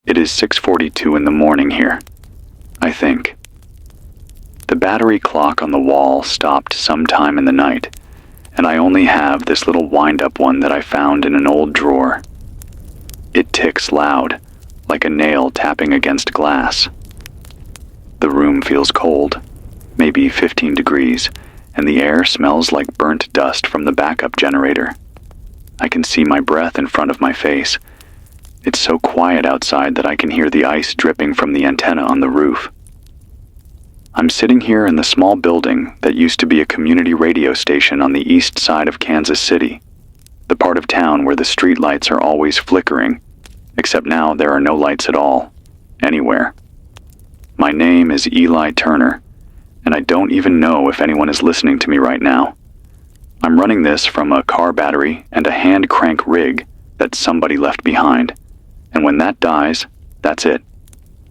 It is 6:42 in the morning here, I think. The battery clock on the wall stopped sometime in the night, and I only have this little wind-up one that I found in an old drawer. It ticks loud, like a nail tapping against glass. The room feels cold, maybe 15 degrees, and the air smells like burnt dust from the backup generator. I can see my breath in front of my face. It's so quiet outside that I can hear the ice dripping from the antenna on the roof. I'm sitting here in the small building that used to be a community radio station on the east side of Kansas City, the part of town where the street lights are always flickering, except now there are no lights at all, anywhere. My name is Eli Turner, and I don't even know if anyone is listening to me right now. I'm running this from a car battery and a hand crank rig that somebody left behind, and when that dies, that's it.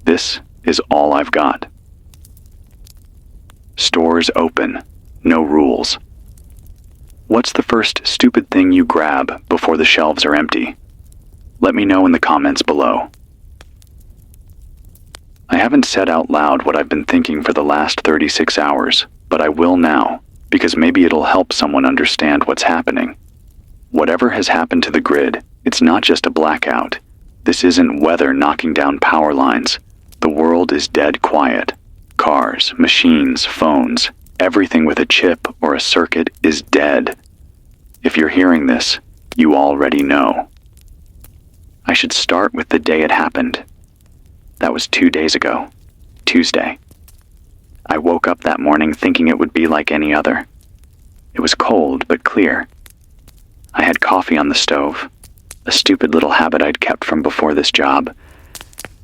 This is all I've got. Stores open, no rules. What's the first stupid thing you grab before the shelves are empty? Let me know in the comments below. I haven't said out loud what I've been thinking for the last 36 hours, but I will now, because maybe it'll help someone understand what's happening. Whatever has happened to the grid, it's not just a blackout. This isn't weather knocking down power lines. The world is dead quiet. Cars, machines, phones, everything with a chip or a circuit is dead. If you're hearing this, you already know. I should start with the day it happened. That was 2 days ago, Tuesday. I woke up that morning thinking it would be like any other. It was cold but clear. I had coffee on the stove, a stupid little habit I'd kept from before this job.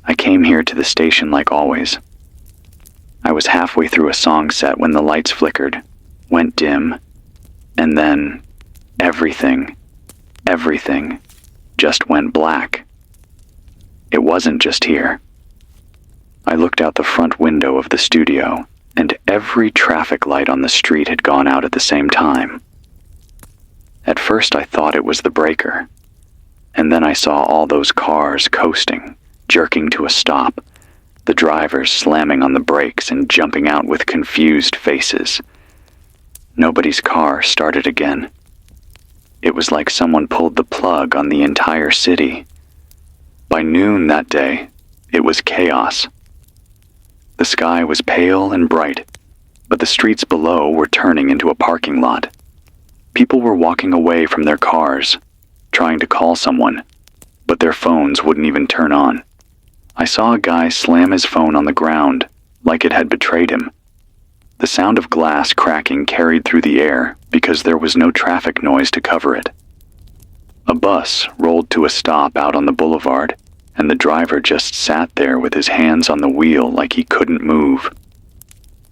I came here to the station like always. I was halfway through a song set when the lights flickered, went dim, and then everything just went black. It wasn't just here. I looked out the front window of the studio, and every traffic light on the street had gone out at the same time. At first I thought it was the breaker, and then I saw all those cars coasting, jerking to a stop, the drivers slamming on the brakes and jumping out with confused faces. Nobody's car started again. It was like someone pulled the plug on the entire city. By noon that day, it was chaos. The sky was pale and bright, but the streets below were turning into a parking lot. People were walking away from their cars, trying to call someone, but their phones wouldn't even turn on. I saw a guy slam his phone on the ground, like it had betrayed him. The sound of glass cracking carried through the air because there was no traffic noise to cover it. A bus rolled to a stop out on the boulevard, and the driver just sat there with his hands on the wheel like he couldn't move.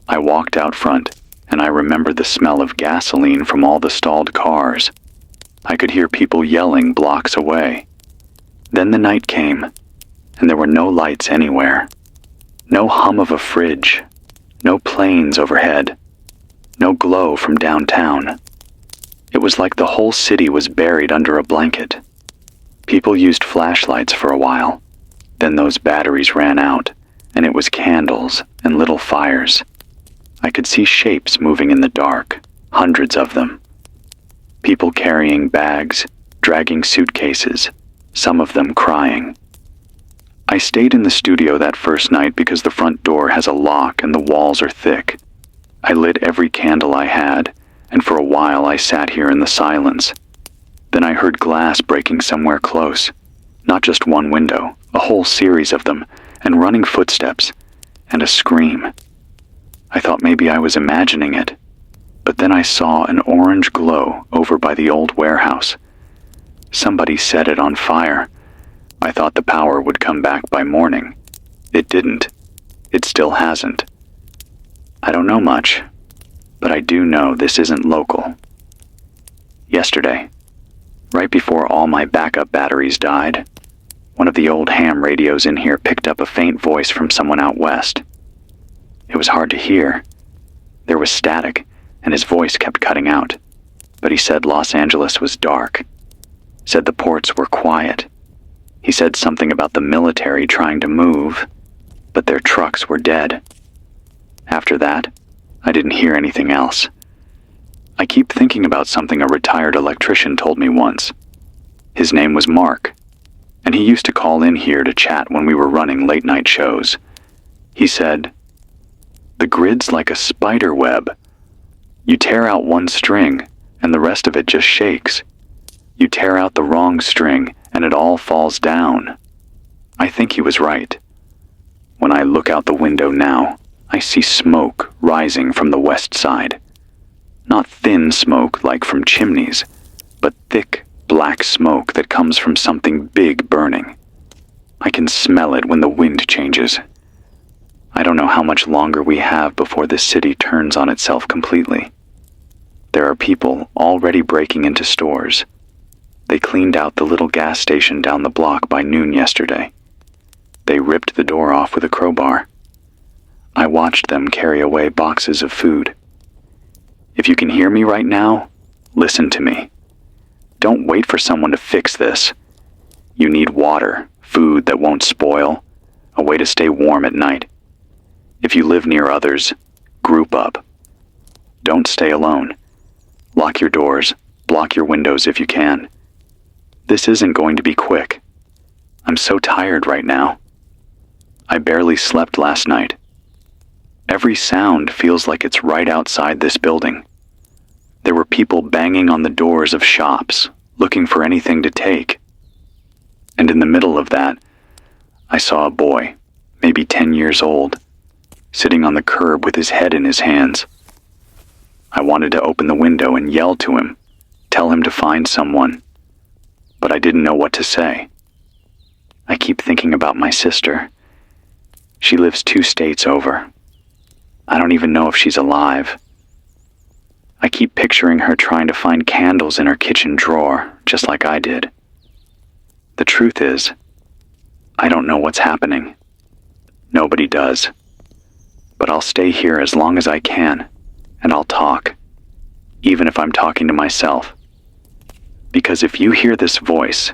I walked out front, and I remembered the smell of gasoline from all the stalled cars. I could hear people yelling blocks away. Then the night came, and there were no lights anywhere. No hum of a fridge, no planes overhead, no glow from downtown. It was like the whole city was buried under a blanket. People used flashlights for a while. Then those batteries ran out, and it was candles and little fires. I could see shapes moving in the dark, hundreds of them. People carrying bags, dragging suitcases, some of them crying. I stayed in the studio that first night because the front door has a lock and the walls are thick. I lit every candle I had, and for a while I sat here in the silence. Then I heard glass breaking somewhere close. Not just one window, a whole series of them, and running footsteps, and a scream. I thought maybe I was imagining it, but then I saw an orange glow over by the old warehouse. Somebody set it on fire. I thought the power would come back by morning. It didn't. It still hasn't. I don't know much, but I do know this isn't local. Yesterday, right before all my backup batteries died, one of the old ham radios in here picked up a faint voice from someone out west. It was hard to hear. There was static, and his voice kept cutting out, but he said Los Angeles was dark, said the ports were quiet. He said something about the military trying to move, but their trucks were dead. After that, I didn't hear anything else. I keep thinking about something a retired electrician told me once. His name was Mark, and he used to call in here to chat when we were running late-night shows. He said, "The grid's like a spider web. You tear out one string, and the rest of it just shakes. You tear out the wrong string, and it all falls down." I think he was right. When I look out the window now, I see smoke rising from the west side. Not thin smoke like from chimneys, but thick, black smoke that comes from something big burning. I can smell it when the wind changes. I don't know how much longer we have before this city turns on itself completely. There are people already breaking into stores. They cleaned out the little gas station down the block by noon yesterday. They ripped the door off with a crowbar. I watched them carry away boxes of food. If you can hear me right now, listen to me. Don't wait for someone to fix this. You need water, food that won't spoil, a way to stay warm at night. If you live near others, group up. Don't stay alone. Lock your doors, block your windows if you can. This isn't going to be quick. I'm so tired right now. I barely slept last night. Every sound feels like it's right outside this building. There were people banging on the doors of shops, looking for anything to take. And in the middle of that, I saw a boy, maybe 10 years old, sitting on the curb with his head in his hands. I wanted to open the window and yell to him, tell him to find someone, but I didn't know what to say. I keep thinking about my sister. She lives 2 states over. I don't even know if she's alive. I keep picturing her trying to find candles in her kitchen drawer, just like I did. The truth is, I don't know what's happening. Nobody does. But I'll stay here as long as I can, and I'll talk, even if I'm talking to myself. Because if you hear this voice,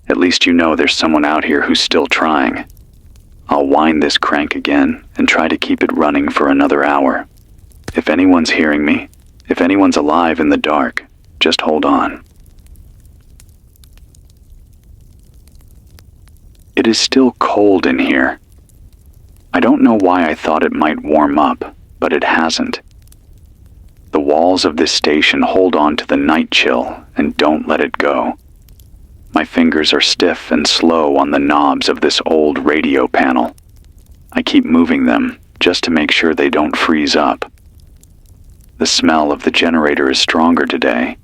at least you know there's someone out here who's still trying. I'll wind this crank again and try to keep it running for another hour. If anyone's hearing me, if anyone's alive in the dark, just hold on. It is still cold in here. I don't know why I thought it might warm up, but it hasn't. The walls of this station hold on to the night chill and don't let it go. My fingers are stiff and slow on the knobs of this old radio panel. I keep moving them just to make sure they don't freeze up. The smell of the generator is stronger today,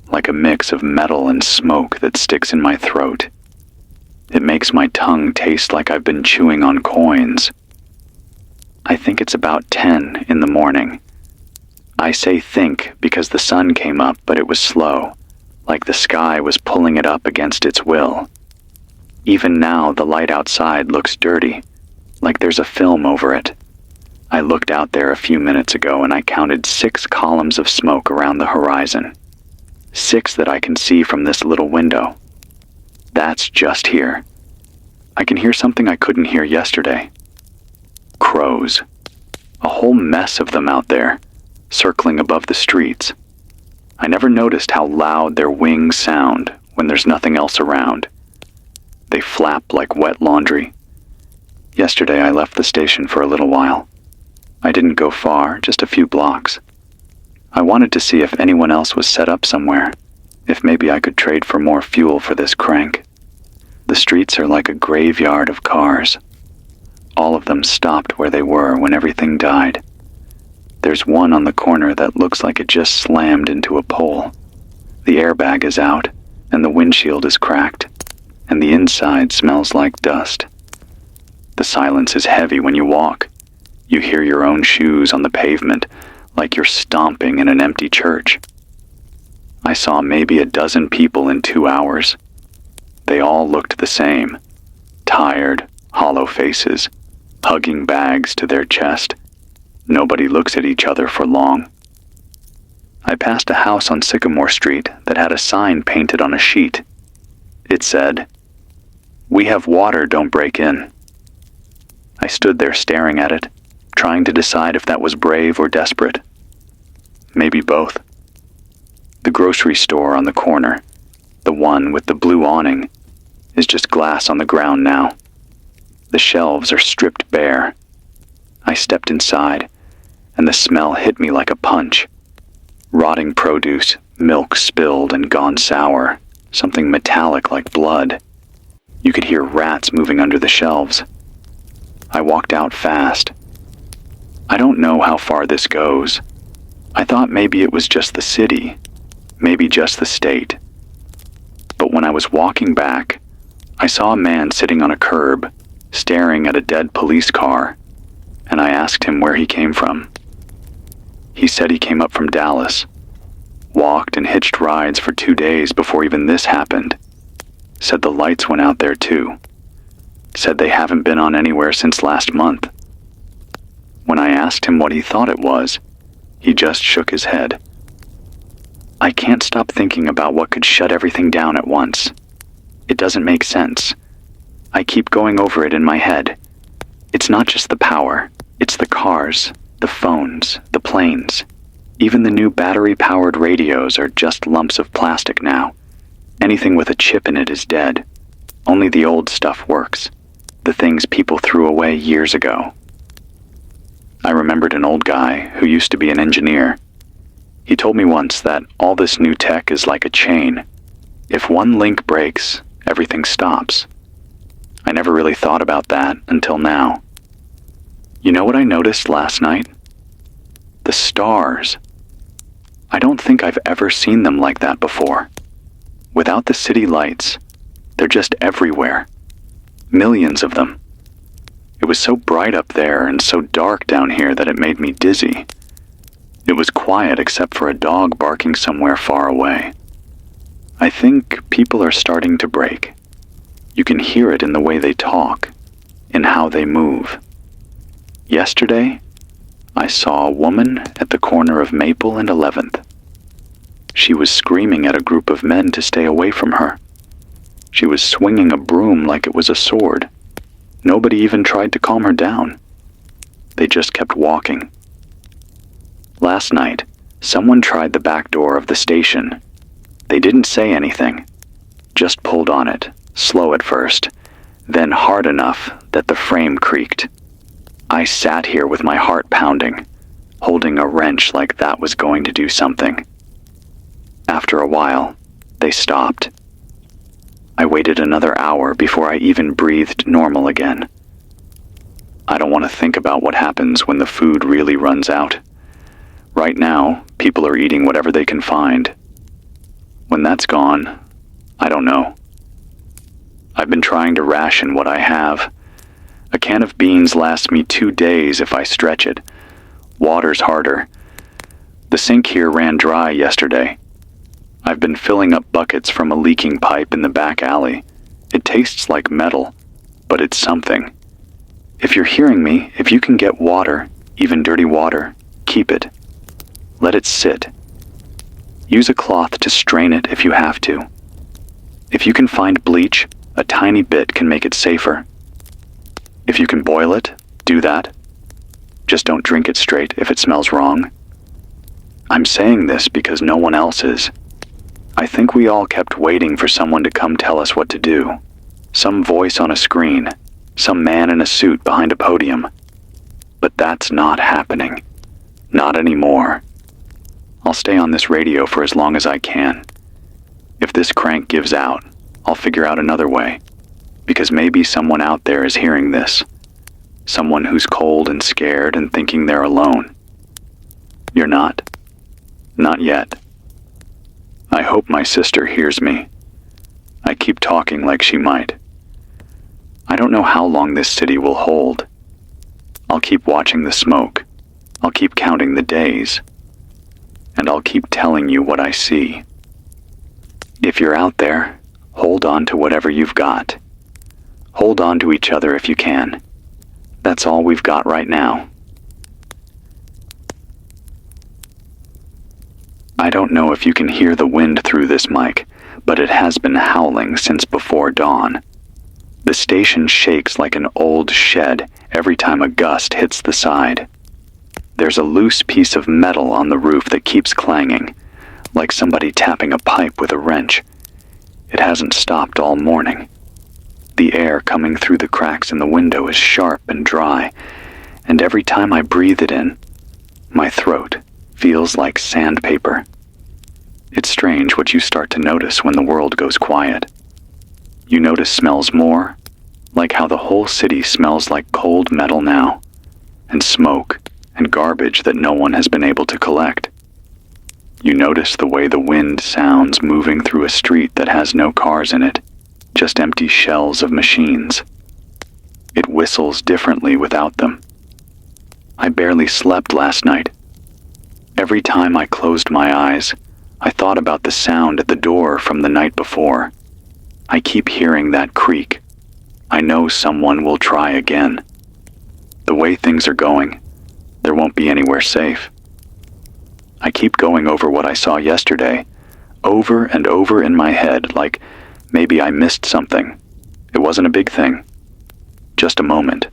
like a mix of metal and smoke that sticks in my throat. It makes my tongue taste like I've been chewing on coins. I think it's about 10 in the morning. I say think because the sun came up, but it was slow, like the sky was pulling it up against its will. Even now, the light outside looks dirty, like there's a film over it. I looked out there a few minutes ago and I counted 6 columns of smoke around the horizon. 6 that I can see from this little window. That's just here. I can hear something I couldn't hear yesterday. Crows. A whole mess of them out there, circling above the streets. I never noticed how loud their wings sound when there's nothing else around. They flap like wet laundry. Yesterday I left the station for a little while. I didn't go far, just a few blocks. I wanted to see if anyone else was set up somewhere, if maybe I could trade for more fuel for this crank. The streets are like a graveyard of cars. All of them stopped where they were when everything died. There's one on the corner that looks like it just slammed into a pole. The airbag is out, and the windshield is cracked, and the inside smells like dust. The silence is heavy when you walk. You hear your own shoes on the pavement, like you're stomping in an empty church. I saw maybe a dozen people in 2 hours. They all looked the same. Tired, hollow faces, hugging bags to their chest. Nobody looks at each other for long. I passed a house on Sycamore Street that had a sign painted on a sheet. It said, "We have water, don't break in." I stood there staring at it, trying to decide if that was brave or desperate. Maybe both. The grocery store on the corner, the one with the blue awning, is just glass on the ground now. The shelves are stripped bare. I stepped inside, and the smell hit me like a punch. Rotting produce, milk spilled and gone sour, something metallic like blood. You could hear rats moving under the shelves. I walked out fast. I don't know how far this goes. I thought maybe it was just the city, maybe just the state. But when I was walking back, I saw a man sitting on a curb, staring at a dead police car, and I asked him where he came from. He said he came up from Dallas, walked and hitched rides for 2 days before even this happened. Said the lights went out there too. Said they haven't been on anywhere since last month. When I asked him what he thought it was, he just shook his head. I can't stop thinking about what could shut everything down at once. It doesn't make sense. I keep going over it in my head. It's not just the power, it's the cars, the phones, the planes. Even the new battery-powered radios are just lumps of plastic now. Anything with a chip in it is dead. Only the old stuff works. The things people threw away years ago. I remembered an old guy who used to be an engineer. He told me once that all this new tech is like a chain. If one link breaks, everything stops. I never really thought about that until now. You know what I noticed last night? The stars. I don't think I've ever seen them like that before. Without the city lights, they're just everywhere. Millions of them. It was so bright up there and so dark down here that it made me dizzy. It was quiet except for a dog barking somewhere far away. I think people are starting to break. You can hear it in the way they talk, in how they move. Yesterday, I saw a woman at the corner of Maple and 11th. She was screaming at a group of men to stay away from her. She was swinging a broom like it was a sword. Nobody even tried to calm her down. They just kept walking. Last night, someone tried the back door of the station. They didn't say anything, just pulled on it, slow at first, then hard enough that the frame creaked. I sat here with my heart pounding, holding a wrench like that was going to do something. After a while, they stopped. I waited another hour before I even breathed normal again. I don't want to think about what happens when the food really runs out. Right now, people are eating whatever they can find. When that's gone, I don't know. I've been trying to ration what I have. A can of beans lasts me 2 days if I stretch it. Water's harder. The sink here ran dry yesterday. I've been filling up buckets from a leaking pipe in the back alley. It tastes like metal, but it's something. If you're hearing me, if you can get water, even dirty water, keep it. Let it sit. Use a cloth to strain it if you have to. If you can find bleach, a tiny bit can make it safer. If you can boil it, do that. Just don't drink it straight if it smells wrong. I'm saying this because no one else is. I think we all kept waiting for someone to come tell us what to do. Some voice on a screen, some man in a suit behind a podium. But that's not happening. Not anymore. I'll stay on this radio for as long as I can. If this crank gives out, I'll figure out another way. Because maybe someone out there is hearing this. Someone who's cold and scared and thinking they're alone. You're not. Not yet. I hope my sister hears me. I keep talking like she might. I don't know how long this city will hold. I'll keep watching the smoke. I'll keep counting the days. And I'll keep telling you what I see. If you're out there, hold on to whatever you've got. Hold on to each other if you can. That's all we've got right now. I don't know if you can hear the wind through this mic, but it has been howling since before dawn. The station shakes like an old shed every time a gust hits the side. There's a loose piece of metal on the roof that keeps clanging, like somebody tapping a pipe with a wrench. It hasn't stopped all morning. The air coming through the cracks in the window is sharp and dry, and every time I breathe it in, my throat feels like sandpaper. It's strange what you start to notice when the world goes quiet. You notice smells more, like how the whole city smells like cold metal now, and smoke and garbage that no one has been able to collect. You notice the way the wind sounds moving through a street that has no cars in it, just empty shells of machines. It whistles differently without them. I barely slept last night. Every time I closed my eyes, I thought about the sound at the door from the night before. I keep hearing that creak. I know someone will try again. The way things are going, there won't be anywhere safe. I keep going over what I saw yesterday, over and over in my head, like maybe I missed something. It wasn't a big thing. Just a moment.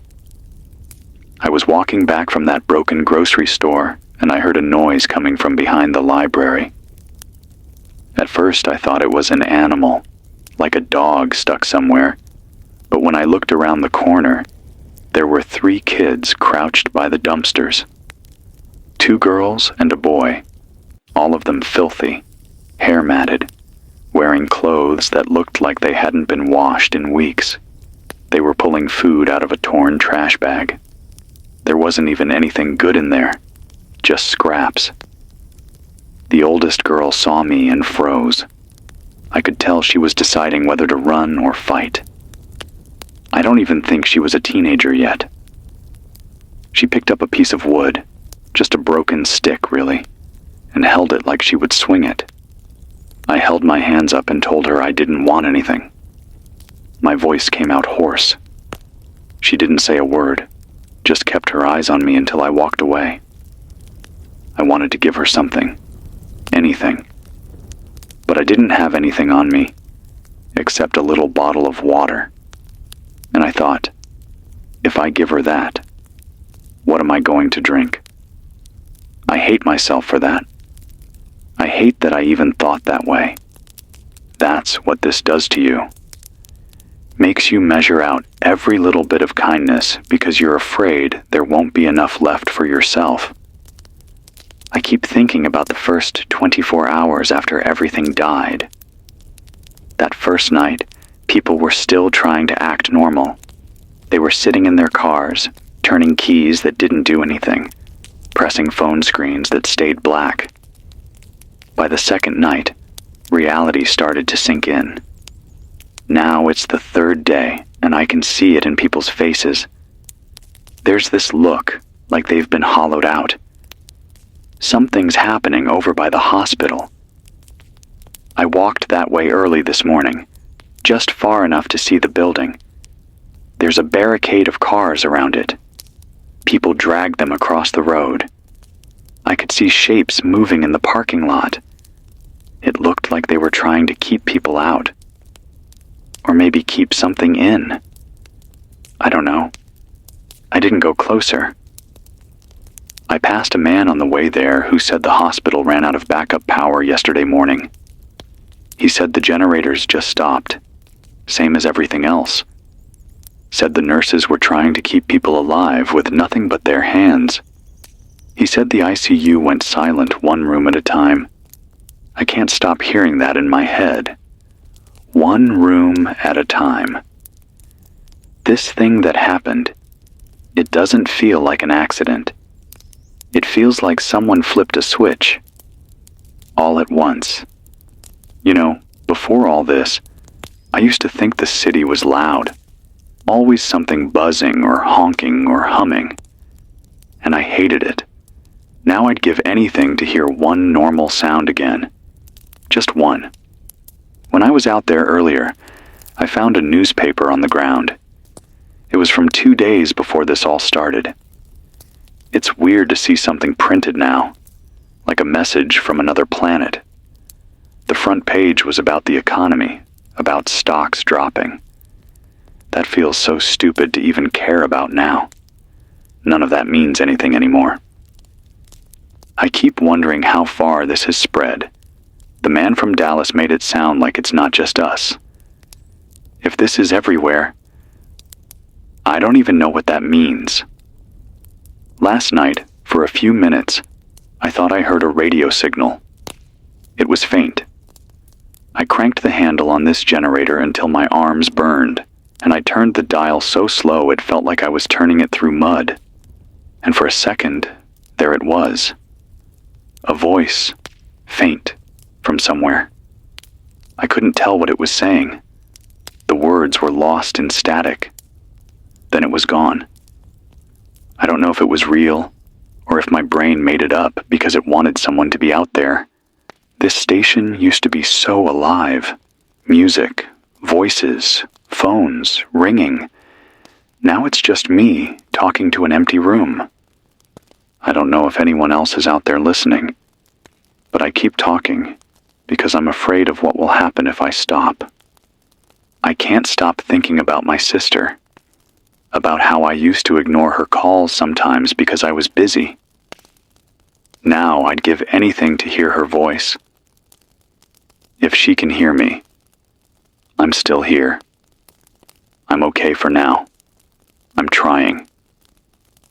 I was walking back from that broken grocery store, and I heard a noise coming from behind the library. At first I thought it was an animal, like a dog stuck somewhere, but when I looked around the corner, there were 3 kids crouched by the dumpsters. 2 girls and a boy, all of them filthy, hair matted, wearing clothes that looked like they hadn't been washed in weeks. They were pulling food out of a torn trash bag. There wasn't even anything good in there, just scraps. The oldest girl saw me and froze. I could tell she was deciding whether to run or fight. I don't even think she was a teenager yet. She picked up a piece of wood, just a broken stick really, and held it like she would swing it. I held my hands up and told her I didn't want anything. My voice came out hoarse. She didn't say a word, just kept her eyes on me until I walked away. I wanted to give her something, anything. But I didn't have anything on me, except a little bottle of water. And I thought, if I give her that, what am I going to drink? I hate myself for that. I hate that I even thought that way. That's what this does to you. Makes you measure out every little bit of kindness because you're afraid there won't be enough left for yourself. I keep thinking about the first 24 hours after everything died. That first night, people were still trying to act normal. They were sitting in their cars, turning keys that didn't do anything, pressing phone screens that stayed black. By the second night, reality started to sink in. Now it's the 3rd day, and I can see it in people's faces. There's this look, like they've been hollowed out. Something's happening over by the hospital. I walked that way early this morning, just far enough to see the building. There's a barricade of cars around it. People dragged them across the road. I could see shapes moving in the parking lot. It looked like they were trying to keep people out. Or maybe keep something in. I don't know. I didn't go closer. I passed a man on the way there who said the hospital ran out of backup power yesterday morning. He said the generators just stopped, same as everything else. Said the nurses were trying to keep people alive with nothing but their hands. He said the ICU went silent 1 room at a time. I can't stop hearing that in my head. 1 room at a time. This thing that happened, it doesn't feel like an accident. It feels like someone flipped a switch. All at once. You know, before all this, I used to think the city was loud. Always something buzzing or honking or humming. And I hated it. Now I'd give anything to hear 1 normal sound again. Just 1. When I was out there earlier, I found a newspaper on the ground. It was from 2 days before this all started. It's weird to see something printed now, like a message from another planet. The front page was about the economy, about stocks dropping. That feels so stupid to even care about now. None of that means anything anymore. I keep wondering how far this has spread. The man from Dallas made it sound like it's not just us. If this is everywhere, I don't even know what that means. Last night, for a few minutes, I thought I heard a radio signal. It was faint. I cranked the handle on this generator until my arms burned, and I turned the dial so slow it felt like I was turning it through mud. And for a second, there it was. A voice, faint, from somewhere. I couldn't tell what it was saying. The words were lost in static. Then it was gone. I don't know if it was real, or if my brain made it up because it wanted someone to be out there. This station used to be so alive. Music, voices, phones, ringing. Now it's just me talking to an empty room. I don't know if anyone else is out there listening, but I keep talking because I'm afraid of what will happen if I stop. I can't stop thinking about my sister, about how I used to ignore her calls sometimes because I was busy. Now I'd give anything to hear her voice. If she can hear me, I'm still here. I'm okay for now. I'm trying.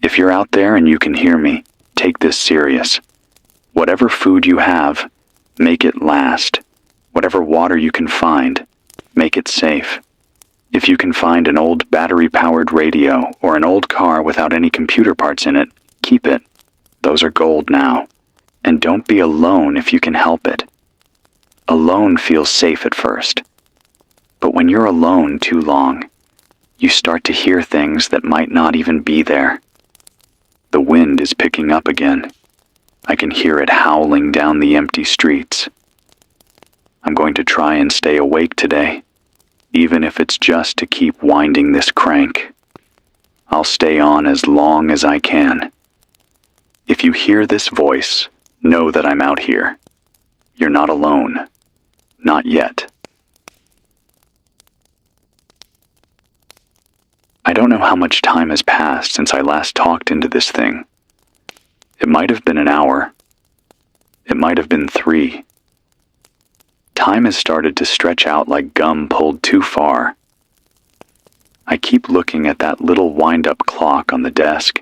If you're out there and you can hear me, take this serious. Whatever food you have, make it last. Whatever water you can find, make it safe. If you can find an old battery-powered radio or an old car without any computer parts in it, keep it. Those are gold now. And don't be alone if you can help it. Alone feels safe at first. But when you're alone too long, you start to hear things that might not even be there. The wind is picking up again. I can hear it howling down the empty streets. I'm going to try and stay awake today, even if it's just to keep winding this crank. I'll stay on as long as I can. If you hear this voice, know that I'm out here. You're not alone. Not yet. I don't know how much time has passed since I last talked into this thing. It might have been an hour. It might have been 3. Time has started to stretch out like gum pulled too far. I keep looking at that little wind-up clock on the desk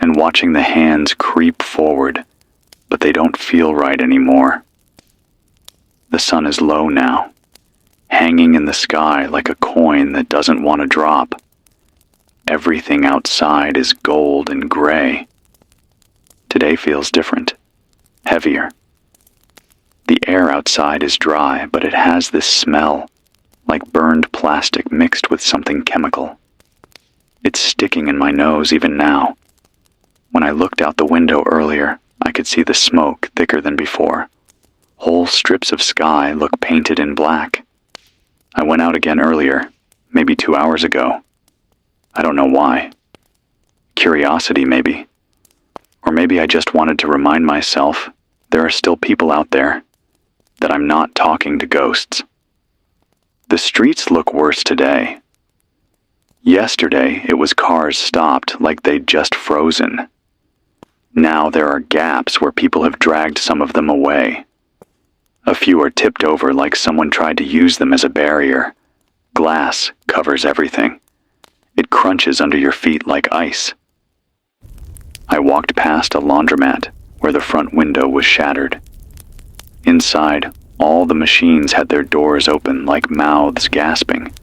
and watching the hands creep forward, but they don't feel right anymore. The sun is low now, hanging in the sky like a coin that doesn't want to drop. Everything outside is gold and gray. Today feels different, heavier. The air outside is dry, but it has this smell, like burned plastic mixed with something chemical. It's sticking in my nose even now. When I looked out the window earlier, I could see the smoke thicker than before. Whole strips of sky look painted in black. I went out again earlier, maybe 2 hours ago. I don't know why. Curiosity, maybe. Or maybe I just wanted to remind myself there are still people out there, that I'm not talking to ghosts. The streets look worse today. Yesterday, it was cars stopped like they'd just frozen. Now there are gaps where people have dragged some of them away. A few are tipped over like someone tried to use them as a barrier. Glass covers everything. It crunches under your feet like ice. I walked past a laundromat where the front window was shattered. Inside, all the machines had their doors open like mouths gasping.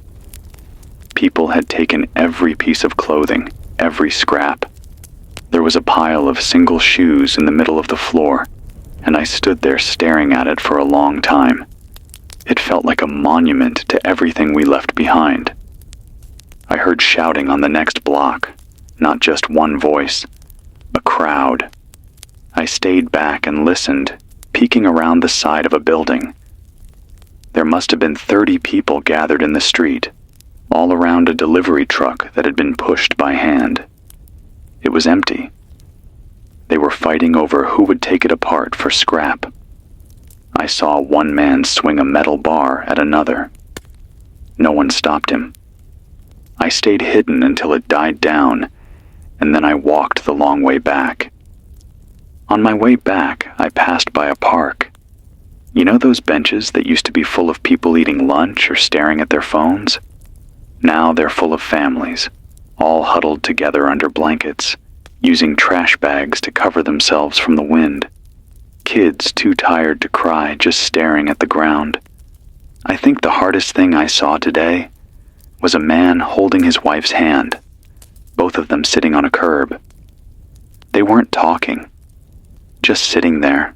People had taken every piece of clothing, every scrap. There was a pile of single shoes in the middle of the floor, and I stood there staring at it for a long time. It felt like a monument to everything we left behind. I heard shouting on the next block, not just one voice, a crowd. I stayed back and listened, peeking around the side of a building. There must have been 30 people gathered in the street, all around a delivery truck that had been pushed by hand. It was empty. They were fighting over who would take it apart for scrap. I saw one man swing a metal bar at another. No one stopped him. I stayed hidden until it died down, and then I walked the long way back. On my way back, I passed by a park. You know those benches that used to be full of people eating lunch or staring at their phones? Now they're full of families, all huddled together under blankets, using trash bags to cover themselves from the wind. Kids too tired to cry, just staring at the ground. I think the hardest thing I saw today was a man holding his wife's hand, both of them sitting on a curb. They weren't talking, just sitting there,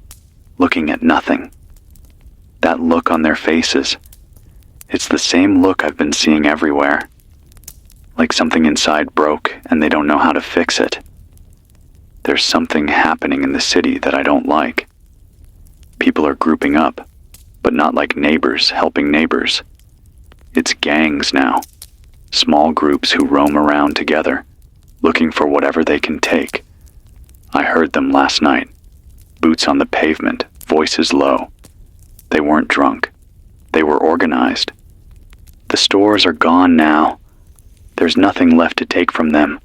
looking at nothing. That look on their faces, it's the same look I've been seeing everywhere. Like something inside broke and they don't know how to fix it. There's something happening in the city that I don't like. People are grouping up, but not like neighbors helping neighbors. It's gangs now, small groups who roam around together, looking for whatever they can take. I heard them last night, boots on the pavement, voices low. They weren't drunk. They were organized. The stores are gone now. There's nothing left to take from them,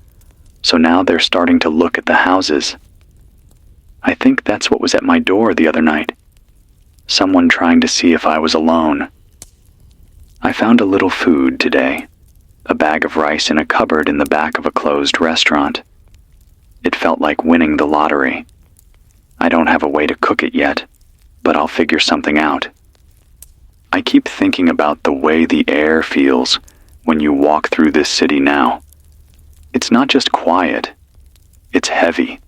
so now they're starting to look at the houses. I think that's what was at my door the other night. Someone trying to see if I was alone. I found a little food today, a bag of rice in a cupboard in the back of a closed restaurant. It felt like winning the lottery. I don't have a way to cook it yet, but I'll figure something out. I keep thinking about the way the air feels when you walk through this city now. It's not just quiet, it's heavy,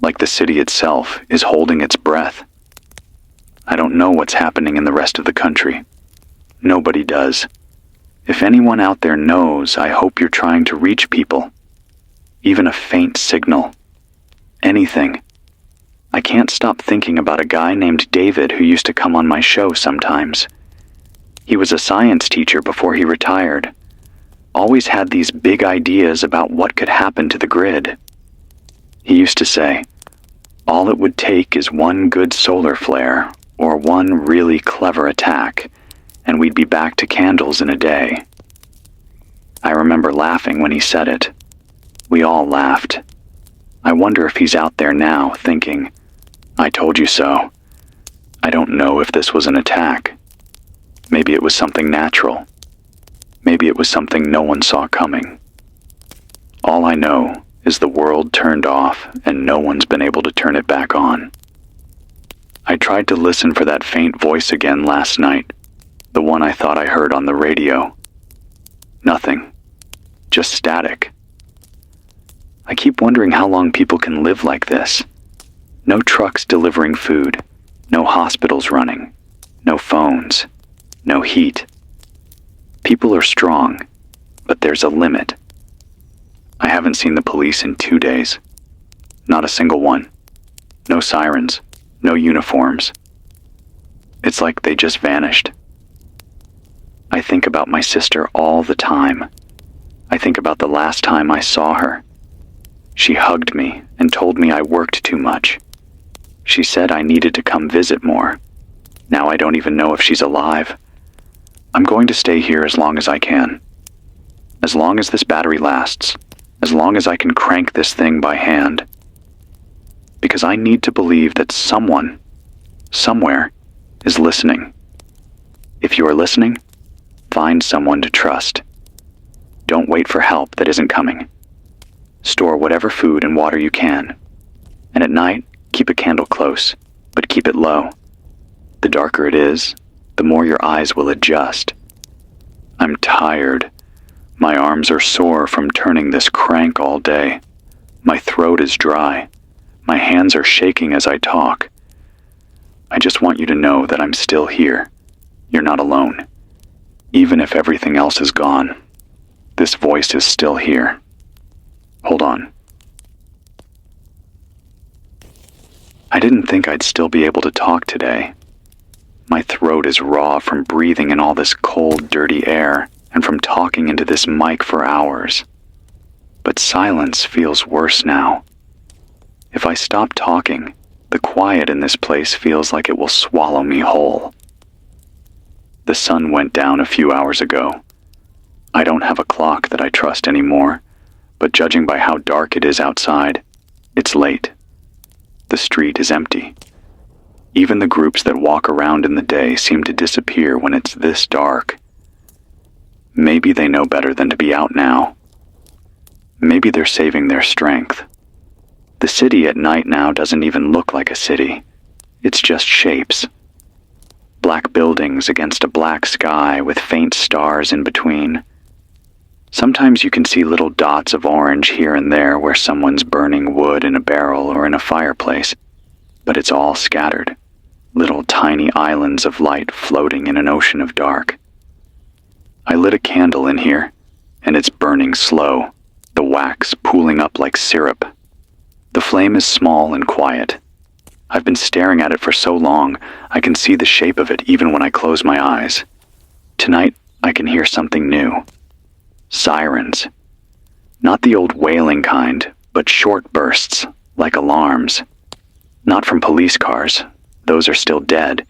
like the city itself is holding its breath. I don't know what's happening in the rest of the country. Nobody does. If anyone out there knows, I hope you're trying to reach people. Even a faint signal. Anything. I can't stop thinking about a guy named David who used to come on my show sometimes. He was a science teacher before he retired. Always had these big ideas about what could happen to the grid. He used to say, all it would take is one good solar flare or one really clever attack, and we'd be back to candles in a day. I remember laughing when he said it. We all laughed. I wonder if he's out there now thinking, I told you so. I don't know if this was an attack. Maybe it was something natural. Maybe it was something no one saw coming. All I know is the world turned off and no one's been able to turn it back on. I tried to listen for that faint voice again last night, the one I thought I heard on the radio. Nothing. Just static. I keep wondering how long people can live like this. No trucks delivering food, no hospitals running, no phones, no heat. People are strong, but there's a limit. I haven't seen the police in 2 days. Not a single one. No sirens, no uniforms. It's like they just vanished. I think about my sister all the time. I think about the last time I saw her. She hugged me and told me I worked too much. She said I needed to come visit more. Now I don't even know if she's alive. I'm going to stay here as long as I can. As long as this battery lasts. As long as I can crank this thing by hand. Because I need to believe that someone, somewhere, is listening. If you are listening, find someone to trust. Don't wait for help that isn't coming. Store whatever food and water you can. And at night, keep a candle close, but keep it low. The darker it is, the more your eyes will adjust. I'm tired. My arms are sore from turning this crank all day. My throat is dry. My hands are shaking as I talk. I just want you to know that I'm still here. You're not alone. Even if everything else is gone, this voice is still here. Hold on. I didn't think I'd still be able to talk today. My throat is raw from breathing in all this cold, dirty air and from talking into this mic for hours. But silence feels worse now. If I stop talking, the quiet in this place feels like it will swallow me whole. The sun went down a few hours ago. I don't have a clock that I trust anymore, but judging by how dark it is outside, it's late. The street is empty. Even the groups that walk around in the day seem to disappear when it's this dark. Maybe they know better than to be out now. Maybe they're saving their strength. The city at night now doesn't even look like a city. It's just shapes. Black buildings against a black sky with faint stars in between. Sometimes you can see little dots of orange here and there where someone's burning wood in a barrel or in a fireplace, but it's all scattered, little tiny islands of light floating in an ocean of dark. I lit a candle in here, and it's burning slow, the wax pooling up like syrup. The flame is small and quiet. I've been staring at it for so long, I can see the shape of it even when I close my eyes. Tonight, I can hear something new. Sirens. Not the old wailing kind, but short bursts, like alarms. Not from police cars. Those are still dead.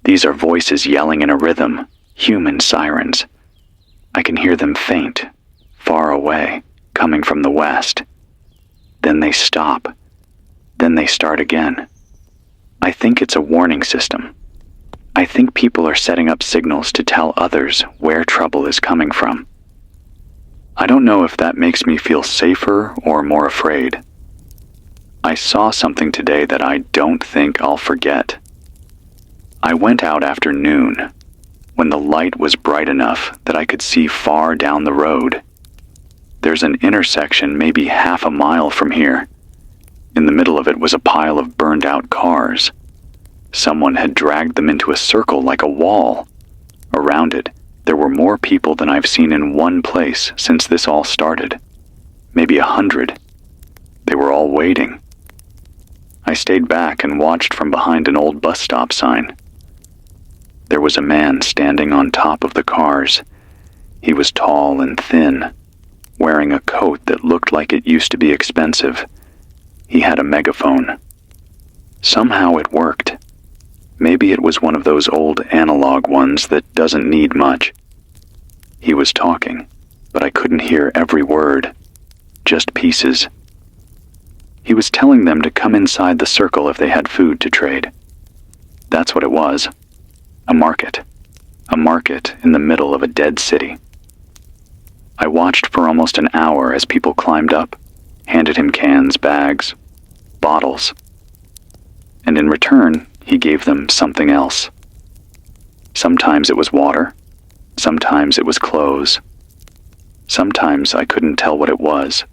These are voices yelling in a rhythm, human sirens. I can hear them faint, far away, coming from the west. Then they stop. Then they start again. I think it's a warning system. I think people are setting up signals to tell others where trouble is coming from. I don't know if that makes me feel safer or more afraid. I saw something today that I don't think I'll forget. I went out after noon, when the light was bright enough that I could see far down the road. There's an intersection maybe half a mile from here. In the middle of it was a pile of burned-out cars. Someone had dragged them into a circle like a wall. Around it, there were more people than I've seen in one place since this all started. Maybe 100. They were all waiting. I stayed back and watched from behind an old bus stop sign. There was a man standing on top of the cars. He was tall and thin, wearing a coat that looked like it used to be expensive. He had a megaphone. Somehow it worked. Maybe it was one of those old analog ones that doesn't need much. He was talking, but I couldn't hear every word, just pieces. He was telling them to come inside the circle if they had food to trade. That's what it was. A market. A market in the middle of a dead city. I watched for almost an hour as people climbed up, handed him cans, bags, bottles. And in return, he gave them something else. Sometimes it was water. Sometimes it was clothes. Sometimes I couldn't tell what it was.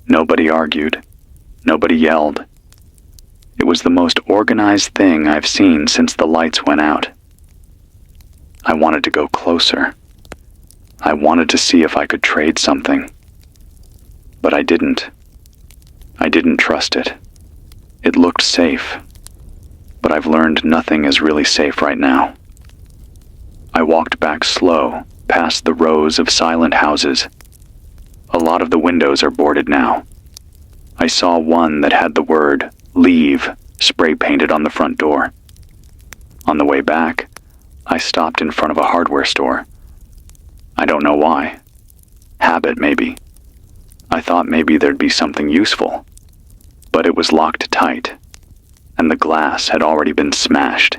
Nobody argued. Nobody yelled. It was the most organized thing I've seen since the lights went out. I wanted to go closer. I wanted to see if I could trade something. But I didn't. I didn't trust it. It looked safe. But I've learned nothing is really safe right now. I walked back slow, past the rows of silent houses. A lot of the windows are boarded now. I saw one that had the word, "Leave," spray painted on the front door. On the way back, I stopped in front of a hardware store. I don't know why. Habit, maybe. I thought maybe there'd be something useful. But it was locked tight, and the glass had already been smashed.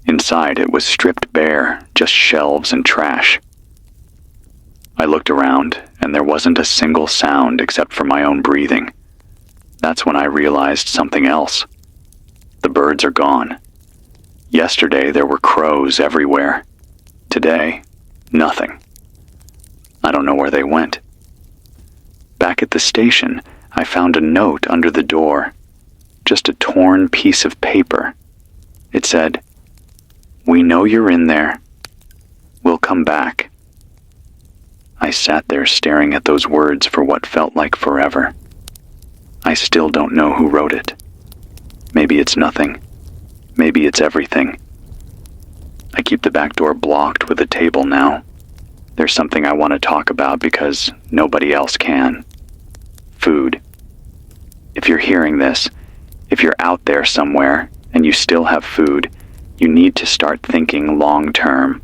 Inside it was stripped bare, just shelves and trash. I looked around, and there wasn't a single sound except for my own breathing. That's when I realized something else. The birds are gone. Yesterday there were crows everywhere. Today, nothing. I don't know where they went. Back at the station, I found a note under the door. Just a torn piece of paper. It said, "We know you're in there. We'll come back." I sat there staring at those words for what felt like forever. I still don't know who wrote it. Maybe it's nothing. Maybe it's everything. I keep the back door blocked with a table now. There's something I want to talk about because nobody else can. Food. If you're hearing this, if you're out there somewhere and you still have food, you need to start thinking long term.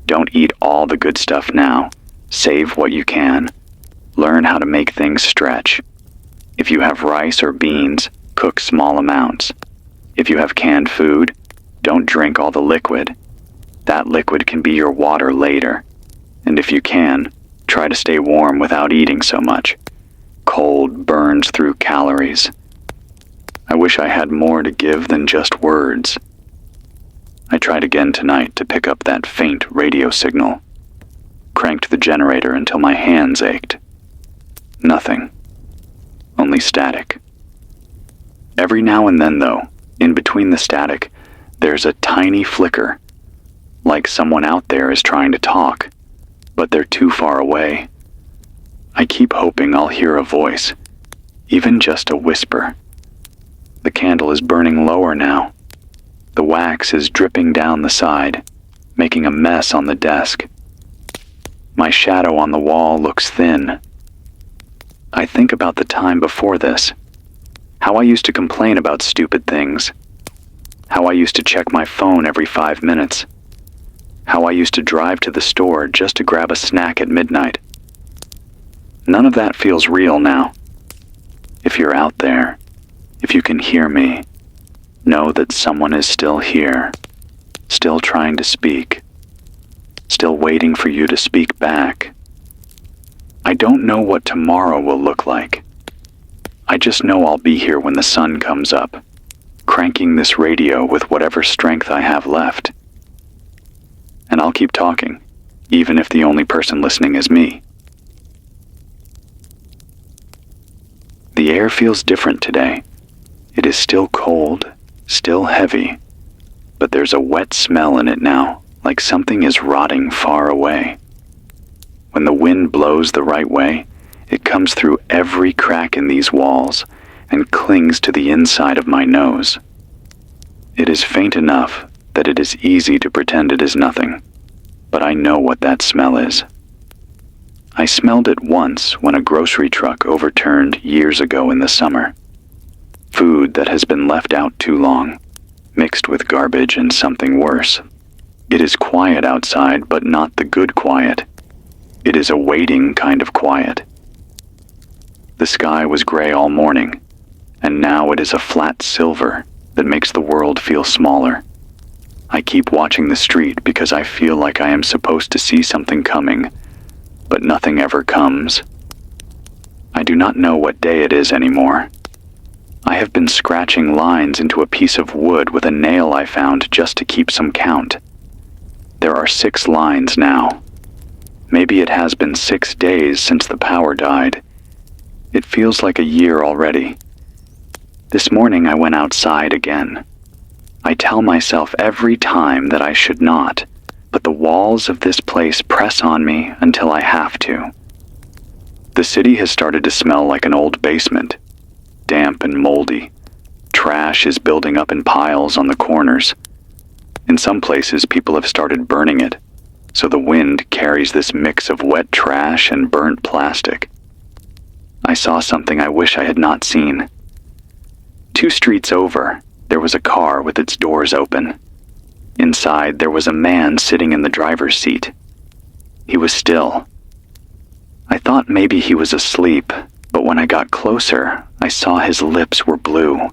Don't eat all the good stuff now. Save what you can. Learn how to make things stretch. If you have rice or beans, cook small amounts. If you have canned food, don't drink all the liquid. That liquid can be your water later. And if you can, try to stay warm without eating so much. Cold burns through calories. I wish I had more to give than just words. I tried again tonight to pick up that faint radio signal. Cranked the generator until my hands ached. Nothing. Only static. Every now and then, though, in between the static, there's a tiny flicker, like someone out there is trying to talk, but they're too far away. I keep hoping I'll hear a voice, even just a whisper. The candle is burning lower now. The wax is dripping down the side, making a mess on the desk. My shadow on the wall looks thin. I think about the time before this, how I used to complain about stupid things, how I used to check my phone every 5 minutes, how I used to drive to the store just to grab a snack at midnight. None of that feels real now. If you're out there, if you can hear me, know that someone is still here, still trying to speak, still waiting for you to speak back. I don't know what tomorrow will look like. I just know I'll be here when the sun comes up, cranking this radio with whatever strength I have left. And I'll keep talking, even if the only person listening is me. The air feels different today. It is still cold, still heavy, but there's a wet smell in it now, like something is rotting far away. When the wind blows the right way, it comes through every crack in these walls and clings to the inside of my nose. It is faint enough that it is easy to pretend it is nothing, but I know what that smell is. I smelled it once when a grocery truck overturned years ago in the summer. Food that has been left out too long, mixed with garbage and something worse. It is quiet outside, but not the good quiet. It is a waiting kind of quiet. The sky was gray all morning, and now it is a flat silver that makes the world feel smaller. I keep watching the street because I feel like I am supposed to see something coming, but nothing ever comes. I do not know what day it is anymore. I have been scratching lines into a piece of wood with a nail I found just to keep some count. There are 6 lines now. Maybe it has been 6 days since the power died. It feels like a year already. This morning I went outside again. I tell myself every time that I should not, but the walls of this place press on me until I have to. The city has started to smell like an old basement, damp and moldy. Trash is building up in piles on the corners. In some places, people have started burning it, so the wind carries this mix of wet trash and burnt plastic. I saw something I wish I had not seen. 2 streets over, there was a car with its doors open. Inside, there was a man sitting in the driver's seat. He was still. I thought maybe he was asleep, but when I got closer, I saw his lips were blue.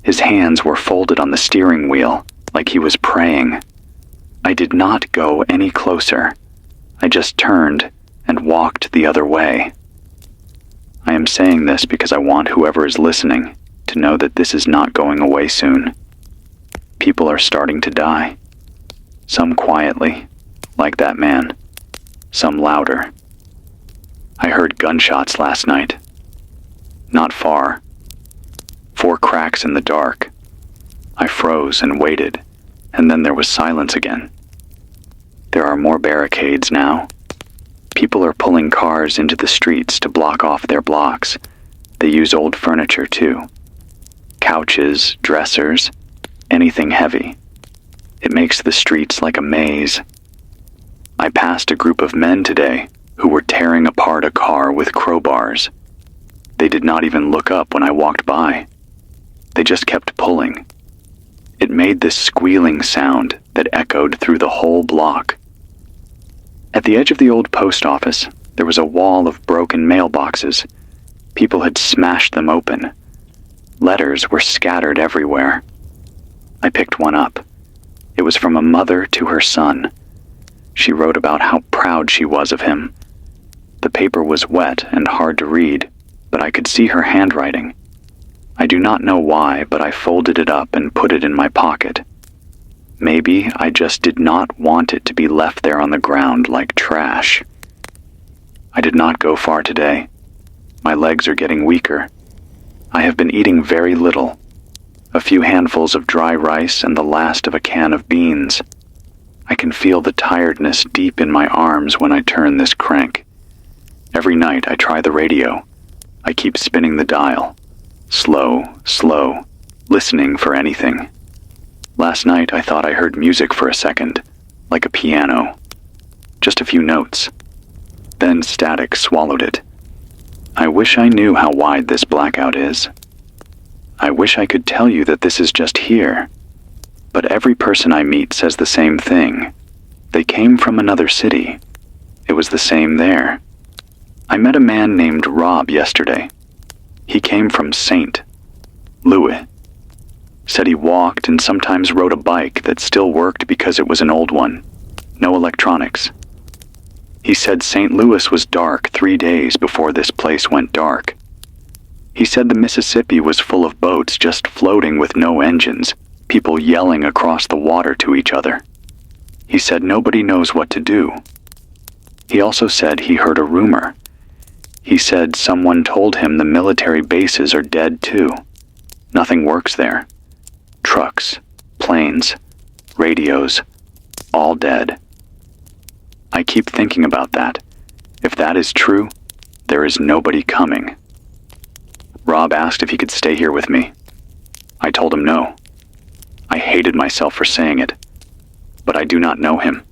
His hands were folded on the steering wheel, like he was praying. I did not go any closer. I just turned and walked the other way. I am saying this because I want whoever is listening to know that this is not going away soon. People are starting to die. Some quietly, like that man. Some louder. I heard gunshots last night. Not far. 4 cracks in the dark. I froze and waited, and then there was silence again. There are more barricades now. People are pulling cars into the streets to block off their blocks. They use old furniture too. Couches, dressers, anything heavy. It makes the streets like a maze. I passed a group of men today who were tearing apart a car with crowbars. They did not even look up when I walked by. They just kept pulling. It made this squealing sound that echoed through the whole block. At the edge of the old post office, there was a wall of broken mailboxes. People had smashed them open. Letters were scattered everywhere. I picked one up. It was from a mother to her son. She wrote about how proud she was of him. The paper was wet and hard to read, but I could see her handwriting. I do not know why, but I folded it up and put it in my pocket. Maybe I just did not want it to be left there on the ground like trash. I did not go far today. My legs are getting weaker. I have been eating very little. A few handfuls of dry rice and the last of a can of beans. I can feel the tiredness deep in my arms when I turn this crank. Every night I try the radio. I keep spinning the dial. Slow, slow, listening for anything. Last night I thought I heard music for a second, like a piano. Just a few notes. Then static swallowed it. I wish I knew how wide this blackout is. I wish I could tell you that this is just here. But every person I meet says the same thing. They came from another city. It was the same there. I met a man named Rob yesterday. He came from St. Louis. Said he walked and sometimes rode a bike that still worked because it was an old one. No electronics. He said St. Louis was dark 3 days before this place went dark. He said the Mississippi was full of boats just floating with no engines, people yelling across the water to each other. He said nobody knows what to do. He also said he heard a rumor. He said someone told him the military bases are dead too. Nothing works there. Trucks, planes, radios, all dead. I keep thinking about that. If that is true, there is nobody coming. Rob asked if he could stay here with me. I told him no. I hated myself for saying it, but I do not know him.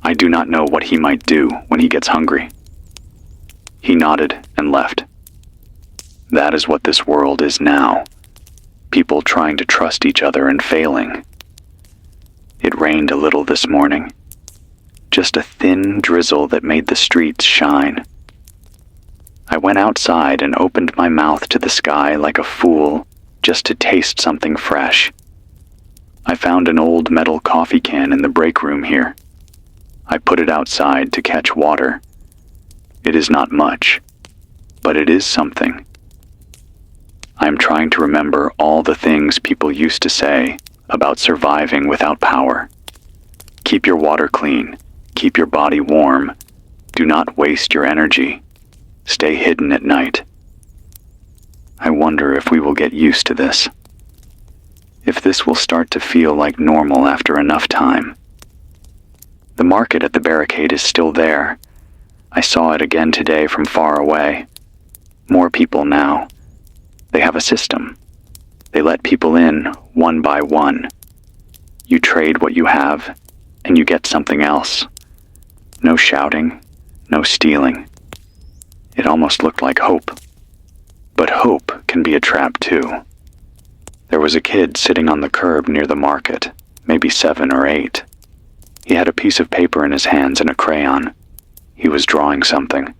I do not know what he might do when he gets hungry. He nodded and left. That is what this world is now. People trying to trust each other and failing. It rained a little this morning. Just a thin drizzle that made the streets shine. I went outside and opened my mouth to the sky like a fool just to taste something fresh. I found an old metal coffee can in the break room here. I put it outside to catch water. It is not much, but it is something. I am trying to remember all the things people used to say about surviving without power. Keep your water clean. Keep your body warm. Do not waste your energy. Stay hidden at night. I wonder if we will get used to this. If this will start to feel like normal after enough time. The market at the barricade is still there. I saw it again today from far away. More people now. They have a system. They let people in one by one. You trade what you have, and you get something else. No shouting, no stealing. It almost looked like hope. But hope can be a trap too. There was a kid sitting on the curb near the market, maybe 7 or 8. He had a piece of paper in his hands and a crayon. He was drawing something.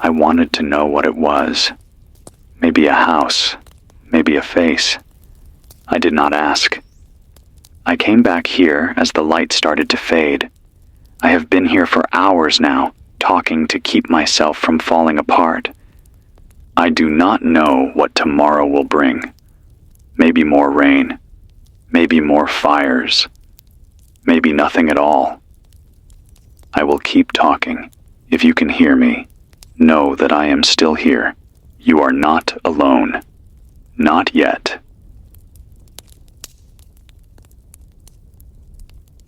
I wanted to know what it was. Maybe a house, maybe a face. I did not ask. I came back here as the light started to fade. I have been here for hours now, talking to keep myself from falling apart. I do not know what tomorrow will bring. Maybe more rain. Maybe more fires. Maybe nothing at all. I will keep talking. If you can hear me, know that I am still here. You are not alone. Not yet.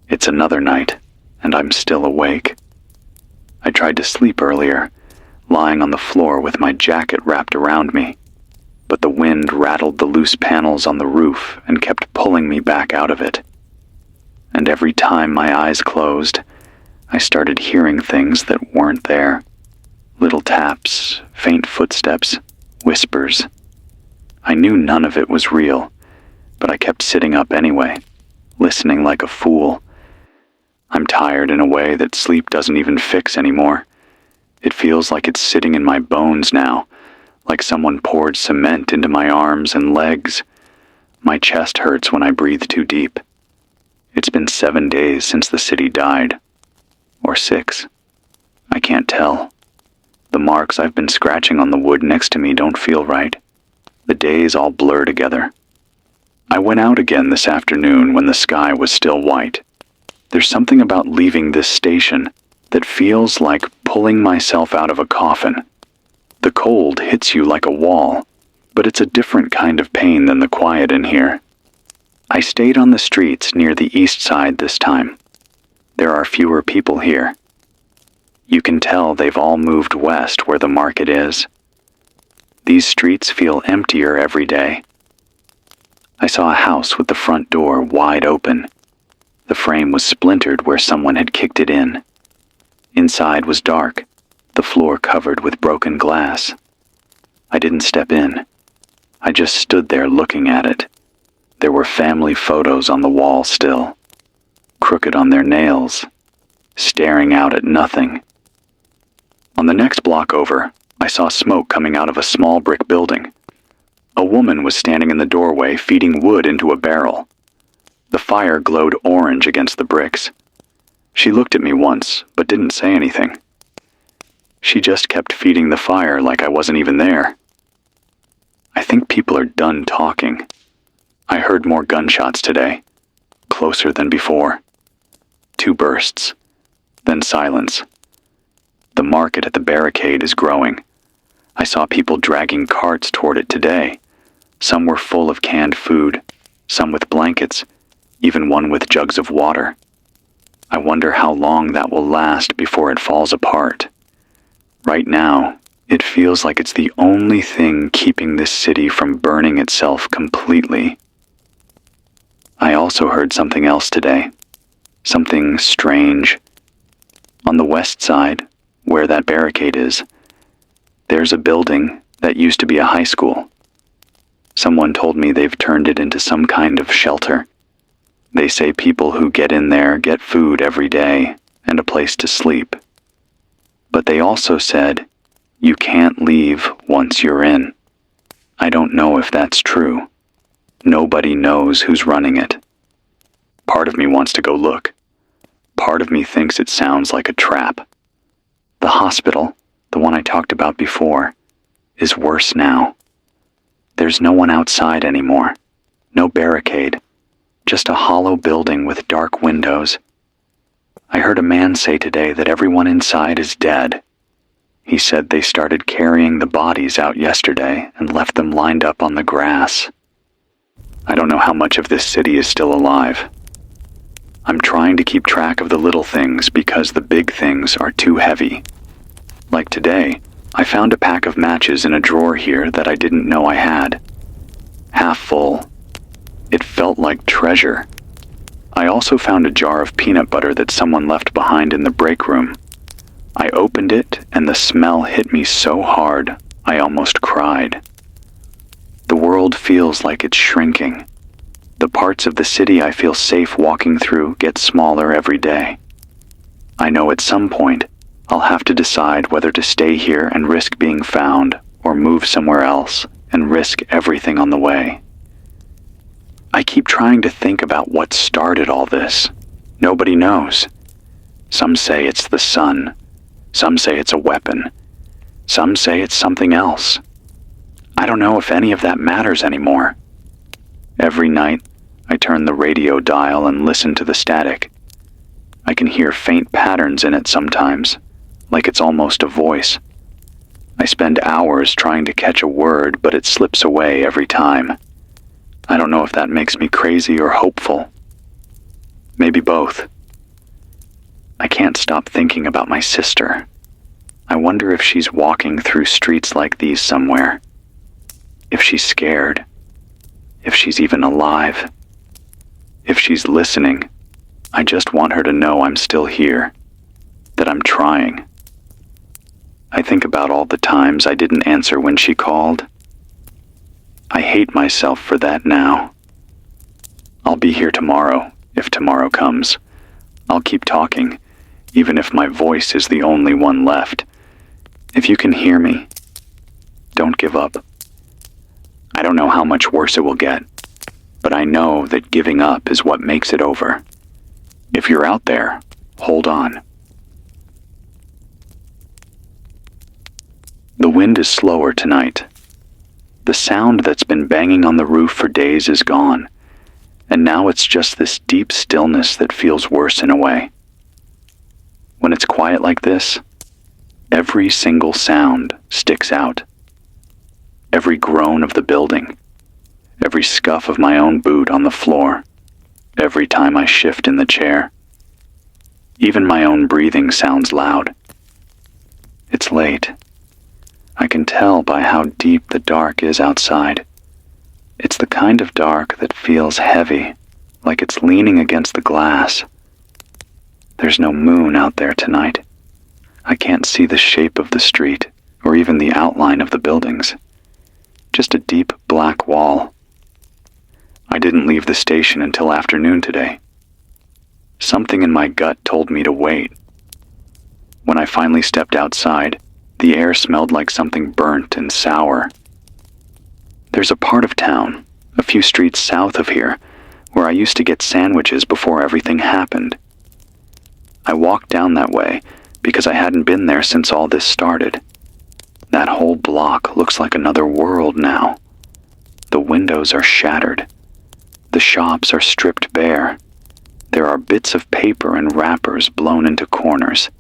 It's another night, and I'm still awake. I tried to sleep earlier, lying on the floor with my jacket wrapped around me, but the wind rattled the loose panels on the roof and kept pulling me back out of it. And every time my eyes closed, I started hearing things that weren't there. Little taps, faint footsteps, whispers. I knew none of it was real, but I kept sitting up anyway, listening like a fool. I'm tired in a way that sleep doesn't even fix anymore. It feels like it's sitting in my bones now, like someone poured cement into my arms and legs. My chest hurts when I breathe too deep. It's been 7 days since the city died. Or 6. I can't tell. The marks I've been scratching on the wood next to me don't feel right. The days all blur together. I went out again this afternoon when the sky was still white. There's something about leaving this station that feels like pulling myself out of a coffin. The cold hits you like a wall, but it's a different kind of pain than the quiet in here. I stayed on the streets near the east side this time. There are fewer people here. You can tell they've all moved west where the market is. These streets feel emptier every day. I saw a house with the front door wide open. The frame was splintered where someone had kicked it in. Inside was dark, the floor covered with broken glass. I didn't step in. I just stood there looking at it. There were family photos on the wall still, crooked on their nails, staring out at nothing. On the next block over, I saw smoke coming out of a small brick building. A woman was standing in the doorway feeding wood into a barrel. The fire glowed orange against the bricks. She looked at me once, but didn't say anything. She just kept feeding the fire like I wasn't even there. I think people are done talking. I heard more gunshots today, closer than before. 2 bursts, then silence. The market at the barricade is growing. I saw people dragging carts toward it today. Some were full of canned food, some with blankets, even one with jugs of water. I wonder how long that will last before it falls apart. Right now, it feels like it's the only thing keeping this city from burning itself completely. I also heard something else today. Something strange. On the west side, where that barricade is, there's a building that used to be a high school. Someone told me they've turned it into some kind of shelter. They say people who get in there get food every day and a place to sleep. But they also said, you can't leave once you're in. I don't know if that's true. Nobody knows who's running it. Part of me wants to go look. Part of me thinks it sounds like a trap. The hospital, the one I talked about before, is worse now. There's no one outside anymore. No barricade. Just a hollow building with dark windows. I heard a man say today that everyone inside is dead. He said they started carrying the bodies out yesterday and left them lined up on the grass. I don't know how much of this city is still alive. I'm trying to keep track of the little things because the big things are too heavy. Like today, I found a pack of matches in a drawer here that I didn't know I had. Half full. It felt like treasure. I also found a jar of peanut butter that someone left behind in the break room. I opened it and the smell hit me so hard, I almost cried. The world feels like it's shrinking. The parts of the city I feel safe walking through get smaller every day. I know at some point I'll have to decide whether to stay here and risk being found or move somewhere else and risk everything on the way. I keep trying to think about what started all this. Nobody knows. Some say it's the sun. Some say it's a weapon. Some say it's something else. I don't know if any of that matters anymore. Every night, I turn the radio dial and listen to the static. I can hear faint patterns in it sometimes, like it's almost a voice. I spend hours trying to catch a word, but it slips away every time. I don't know if that makes me crazy or hopeful. Maybe both. I can't stop thinking about my sister. I wonder if she's walking through streets like these somewhere. If she's scared. If she's even alive. If she's listening. I just want her to know I'm still here. That I'm trying. I think about all the times I didn't answer when she called. I hate myself for that now. I'll be here tomorrow, if tomorrow comes. I'll keep talking, even if my voice is the only one left. If you can hear me, don't give up. I don't know how much worse it will get, but I know that giving up is what makes it over. If you're out there, hold on. The wind is slower tonight. The sound that's been banging on the roof for days is gone, and now it's just this deep stillness that feels worse in a way. When it's quiet like this, every single sound sticks out. Every groan of the building, every scuff of my own boot on the floor, every time I shift in the chair. Even my own breathing sounds loud. It's late. I can tell by how deep the dark is outside. It's the kind of dark that feels heavy, like it's leaning against the glass. There's no moon out there tonight. I can't see the shape of the street or even the outline of the buildings. Just a deep black wall. I didn't leave the station until afternoon today. Something in my gut told me to wait. When I finally stepped outside, the air smelled like something burnt and sour. There's a part of town, a few streets south of here, where I used to get sandwiches before everything happened. I walked down that way because I hadn't been there since all this started. That whole block looks like another world now. The windows are shattered. The shops are stripped bare. There are bits of paper and wrappers blown into corners,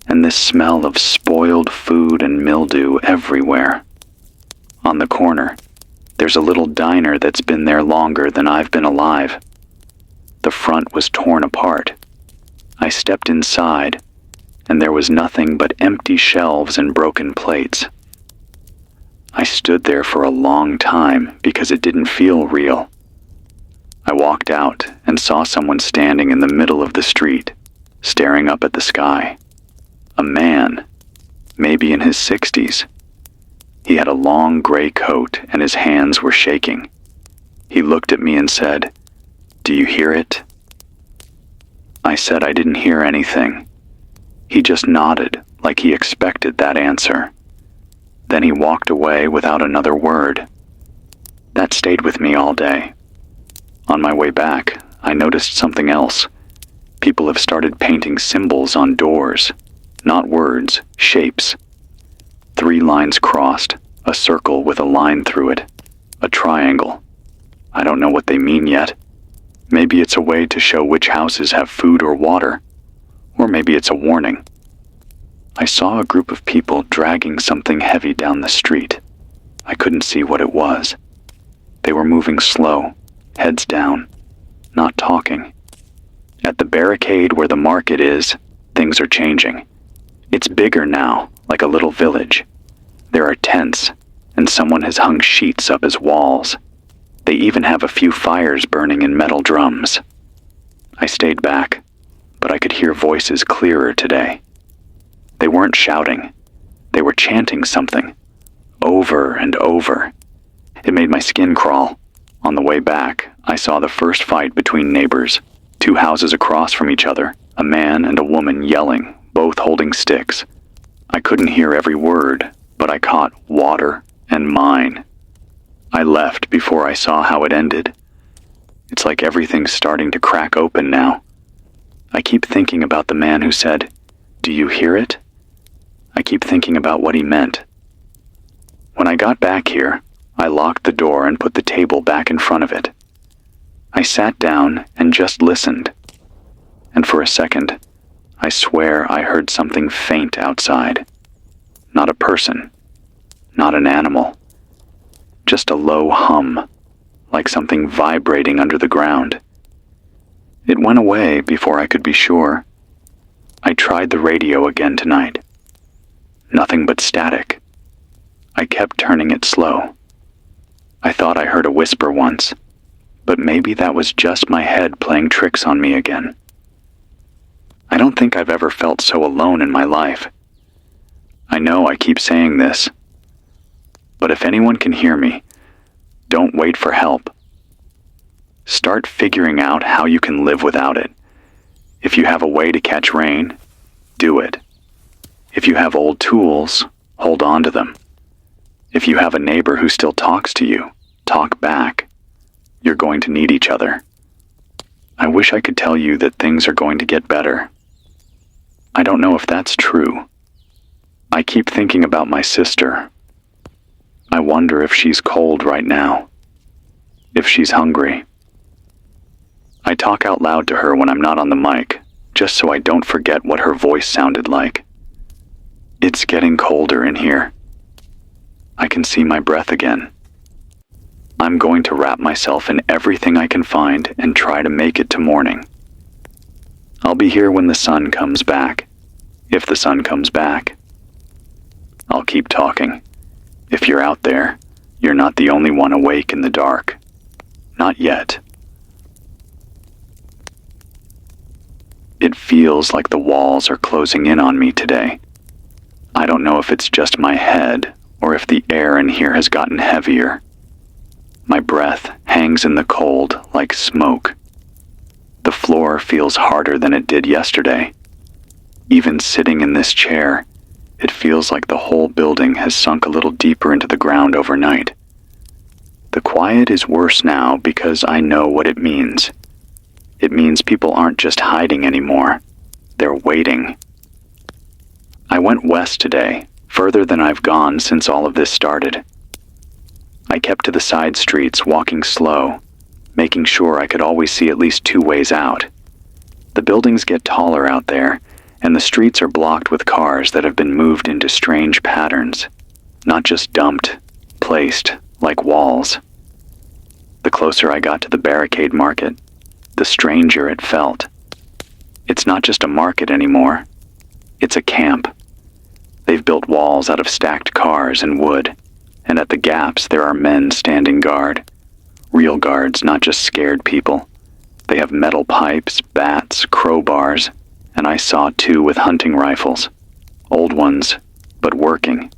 and this smell of spoiled food and mildew everywhere. On the corner, there's a little diner that's been there longer than I've been alive. The front was torn apart. I stepped inside, and there was nothing but empty shelves and broken plates. I stood there for a long time because it didn't feel real. I walked out and saw someone standing in the middle of the street, staring up at the sky. A man, maybe in his 60s. He had a long gray coat and his hands were shaking. He looked at me and said, "Do you hear it?" I said I didn't hear anything. He just nodded like he expected that answer. Then he walked away without another word. That stayed with me all day. On my way back, I noticed something else. People have started painting symbols on doors. Not words, shapes. 3 lines crossed, a circle with a line through it, a triangle. I don't know what they mean yet. Maybe it's a way to show which houses have food or water, or maybe it's a warning. I saw a group of people dragging something heavy down the street. I couldn't see what it was. They were moving slow, heads down, not talking. At the barricade where the market is, things are changing. It's bigger now, like a little village. There are tents, and someone has hung sheets up as walls. They even have a few fires burning in metal drums. I stayed back, but I could hear voices clearer today. They weren't shouting. They were chanting something, over and over. It made my skin crawl. On the way back, I saw the first fight between neighbors, 2 houses across from each other, a man and a woman yelling, both holding sticks. I couldn't hear every word, but I caught water and mine. I left before I saw how it ended. It's like everything's starting to crack open now. I keep thinking about the man who said, "Do you hear it?" I keep thinking about what he meant. When I got back here, I locked the door and put the table back in front of it. I sat down and just listened. And for a second, I swear I heard something faint outside. Not a person, not an animal. Just a low hum, like something vibrating under the ground. It went away before I could be sure. I tried the radio again tonight. Nothing but static. I kept turning it slow. I thought I heard a whisper once, but maybe that was just my head playing tricks on me again. I don't think I've ever felt so alone in my life. I know I keep saying this, but if anyone can hear me, don't wait for help. Start figuring out how you can live without it. If you have a way to catch rain, do it. If you have old tools, hold on to them. If you have a neighbor who still talks to you, talk back. You're going to need each other. I wish I could tell you that things are going to get better. I don't know if that's true. I keep thinking about my sister. I wonder if she's cold right now. If she's hungry. I talk out loud to her when I'm not on the mic, just so I don't forget what her voice sounded like. It's getting colder in here. I can see my breath again. I'm going to wrap myself in everything I can find and try to make it to morning. I'll be here when the sun comes back, if the sun comes back. I'll keep talking. If you're out there, you're not the only one awake in the dark. Not yet. It feels like the walls are closing in on me today. I don't know if it's just my head or if the air in here has gotten heavier. My breath hangs in the cold like smoke. The floor feels harder than it did yesterday. Even sitting in this chair, it feels like the whole building has sunk a little deeper into the ground overnight. The quiet is worse now because I know what it means. It means people aren't just hiding anymore. They're waiting. I went west today, further than I've gone since all of this started. I kept to the side streets, walking slow, making sure I could always see at least 2 ways out. The buildings get taller out there, and the streets are blocked with cars that have been moved into strange patterns, not just dumped, placed like walls. The closer I got to the barricade market, the stranger it felt. It's not just a market anymore. It's a camp. They've built walls out of stacked cars and wood, and at the gaps there are men standing guard. Real guards, not just scared people. They have metal pipes, bats, crowbars, and I saw 2 with hunting rifles. Old ones, but working.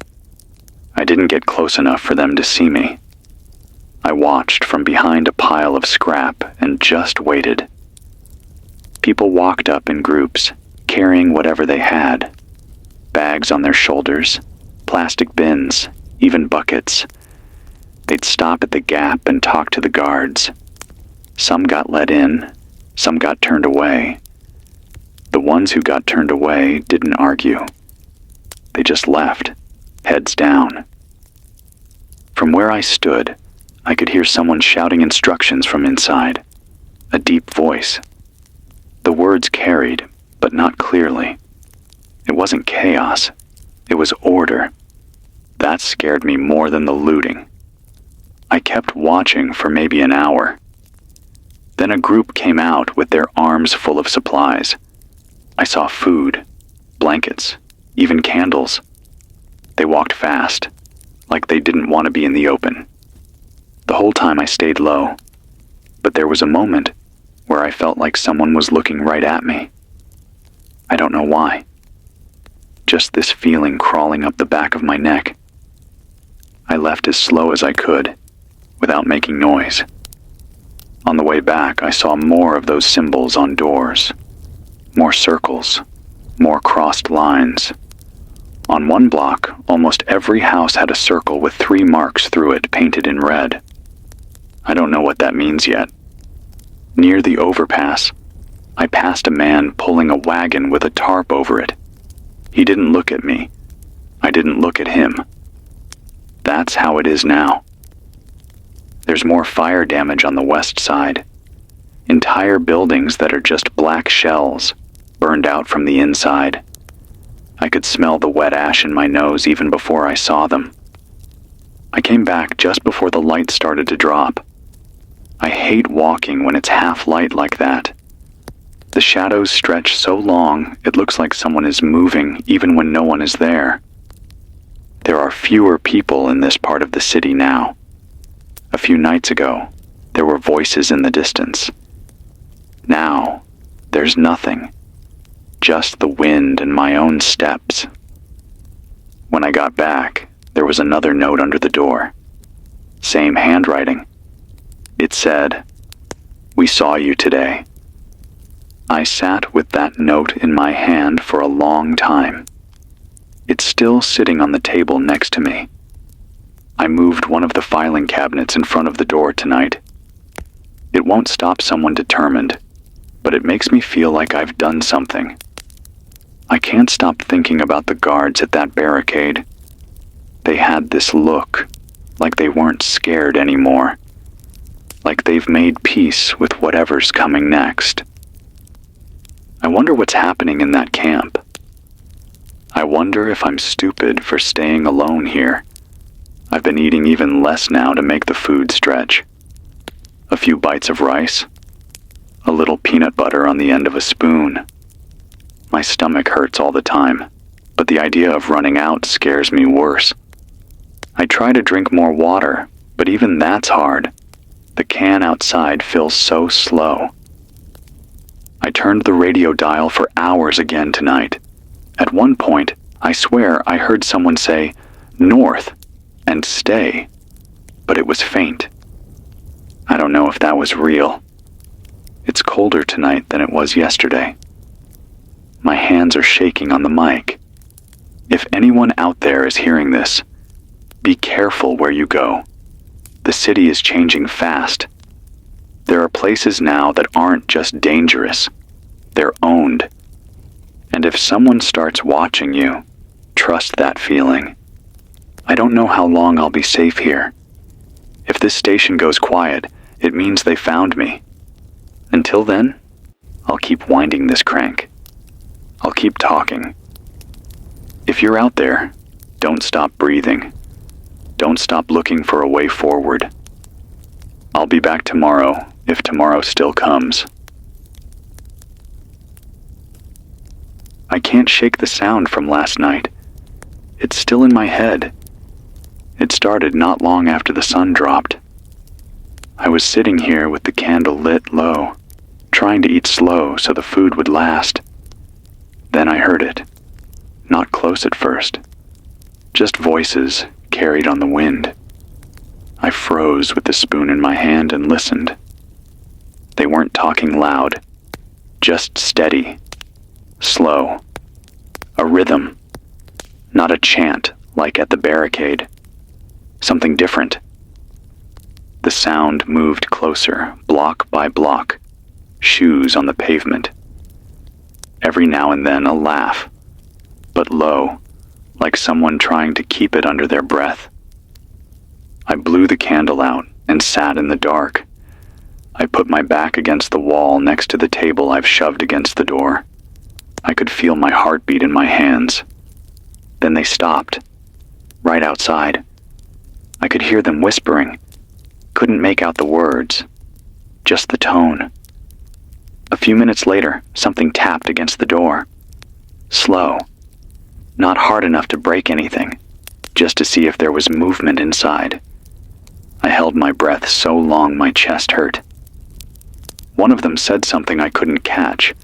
I didn't get close enough for them to see me. I watched from behind a pile of scrap and just waited. People walked up in groups, carrying whatever they had. Bags on their shoulders, plastic bins, even buckets. They'd stop at the gap and talk to the guards. Some got let in, some got turned away. The ones who got turned away didn't argue. They just left, heads down. From where I stood, I could hear someone shouting instructions from inside, a deep voice. The words carried, but not clearly. It wasn't chaos, it was order. That scared me more than the looting. I kept watching for maybe an hour. Then a group came out with their arms full of supplies. I saw food, blankets, even candles. They walked fast, like they didn't want to be in the open. The whole time I stayed low, but there was a moment where I felt like someone was looking right at me. I don't know why. Just this feeling crawling up the back of my neck. I left as slow as I could, without making noise. On the way back, I saw more of those symbols on doors. More circles, more crossed lines. On one block, almost every house had a circle with 3 marks through it painted in red. I don't know what that means yet. Near the overpass, I passed a man pulling a wagon with a tarp over it. He didn't look at me. I didn't look at him. That's how it is now. There's more fire damage on the west side. Entire buildings that are just black shells, burned out from the inside. I could smell the wet ash in my nose even before I saw them. I came back just before the light started to drop. I hate walking when it's half light like that. The shadows stretch so long, it looks like someone is moving even when no one is there. There are fewer people in this part of the city now. A few nights ago, there were voices in the distance. Now, there's nothing. Just the wind and my own steps. When I got back, there was another note under the door. Same handwriting. It said, "We saw you today." I sat with that note in my hand for a long time. It's still sitting on the table next to me. I moved one of the filing cabinets in front of the door tonight. It won't stop someone determined, but it makes me feel like I've done something. I can't stop thinking about the guards at that barricade. They had this look, like they weren't scared anymore, like they've made peace with whatever's coming next. I wonder what's happening in that camp. I wonder if I'm stupid for staying alone here. I've been eating even less now to make the food stretch. A few bites of rice, a little peanut butter on the end of a spoon. My stomach hurts all the time, but the idea of running out scares me worse. I try to drink more water, but even that's hard. The can outside fills so slow. I turned the radio dial for hours again tonight. At one point, I swear I heard someone say, "North," and "stay," but it was faint. I don't know if that was real. It's colder tonight than it was yesterday. My hands are shaking on the mic. If anyone out there is hearing this, be careful where you go. The city is changing fast. There are places now that aren't just dangerous, they're owned. And if someone starts watching you, trust that feeling. I don't know how long I'll be safe here. If this station goes quiet, it means they found me. Until then, I'll keep winding this crank. I'll keep talking. If you're out there, don't stop breathing. Don't stop looking for a way forward. I'll be back tomorrow, if tomorrow still comes. I can't shake the sound from last night. It's still in my head. It started not long after the sun dropped. I was sitting here with the candle lit low, trying to eat slow so the food would last. Then I heard it. Not close at first. Just voices carried on the wind. I froze with the spoon in my hand and listened. They weren't talking loud, just steady, slow. A rhythm, not a chant like at the barricade. Something different. The sound moved closer, block by block, shoes on the pavement. Every now and then a laugh, but low, like someone trying to keep it under their breath. I blew the candle out and sat in the dark. I put my back against the wall next to the table I've shoved against the door. I could feel my heartbeat in my hands. Then they stopped, right outside. I could hear them whispering. Couldn't make out the words, just the tone. A few minutes later, something tapped against the door. Slow. Not hard enough to break anything, just to see if there was movement inside. I held my breath so long my chest hurt. One of them said something I couldn't catch.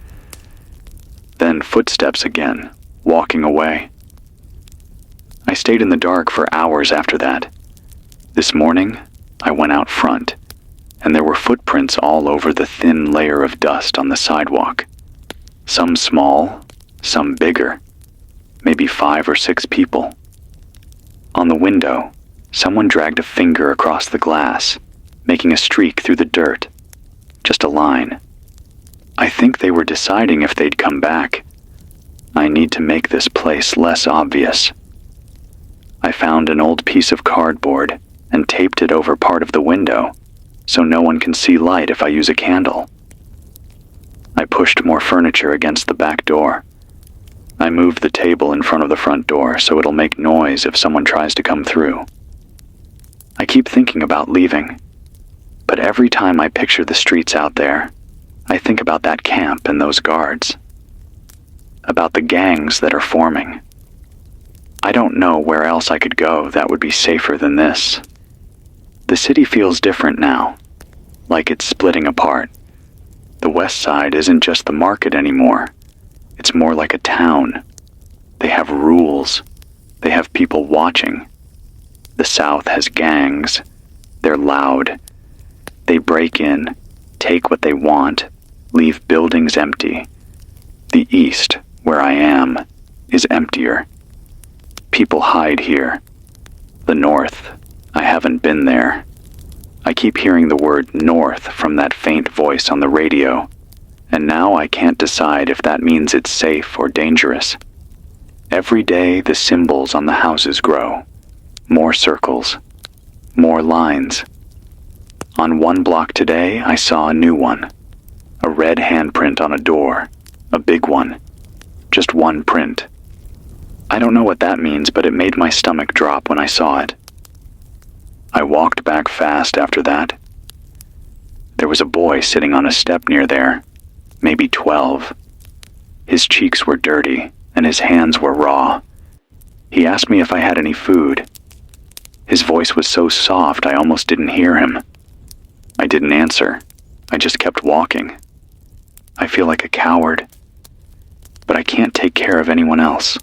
Then footsteps again, walking away. I stayed in the dark for hours after that. This morning, I went out front, and there were footprints all over the thin layer of dust on the sidewalk. Some small, some bigger, maybe 5 or 6 people. On the window, someone dragged a finger across the glass, making a streak through the dirt. Just a line. I think they were deciding if they'd come back. I need to make this place less obvious. I found an old piece of cardboard and taped it over part of the window, so no one can see light if I use a candle. I pushed more furniture against the back door. I moved the table in front of the front door so it'll make noise if someone tries to come through. I keep thinking about leaving, but every time I picture the streets out there, I think about that camp and those guards. About the gangs that are forming. I don't know where else I could go that would be safer than this. The city feels different now, like it's splitting apart. The west side isn't just the market anymore. It's more like a town. They have rules. They have people watching. The south has gangs. They're loud. They break in, take what they want, leave buildings empty. The east, where I am, is emptier. People hide here. The north, I haven't been there. I keep hearing the word north from that faint voice on the radio, and now I can't decide if that means it's safe or dangerous. Every day the symbols on the houses grow. More circles. More lines. On one block today, I saw a new one. A red handprint on a door. A big one. Just one print. I don't know what that means, but it made my stomach drop when I saw it. I walked back fast after that. There was a boy sitting on a step near there, maybe 12. His cheeks were dirty, and his hands were raw. He asked me if I had any food. His voice was so soft I almost didn't hear him. I didn't answer. I just kept walking. I feel like a coward, but I can't take care of anyone else.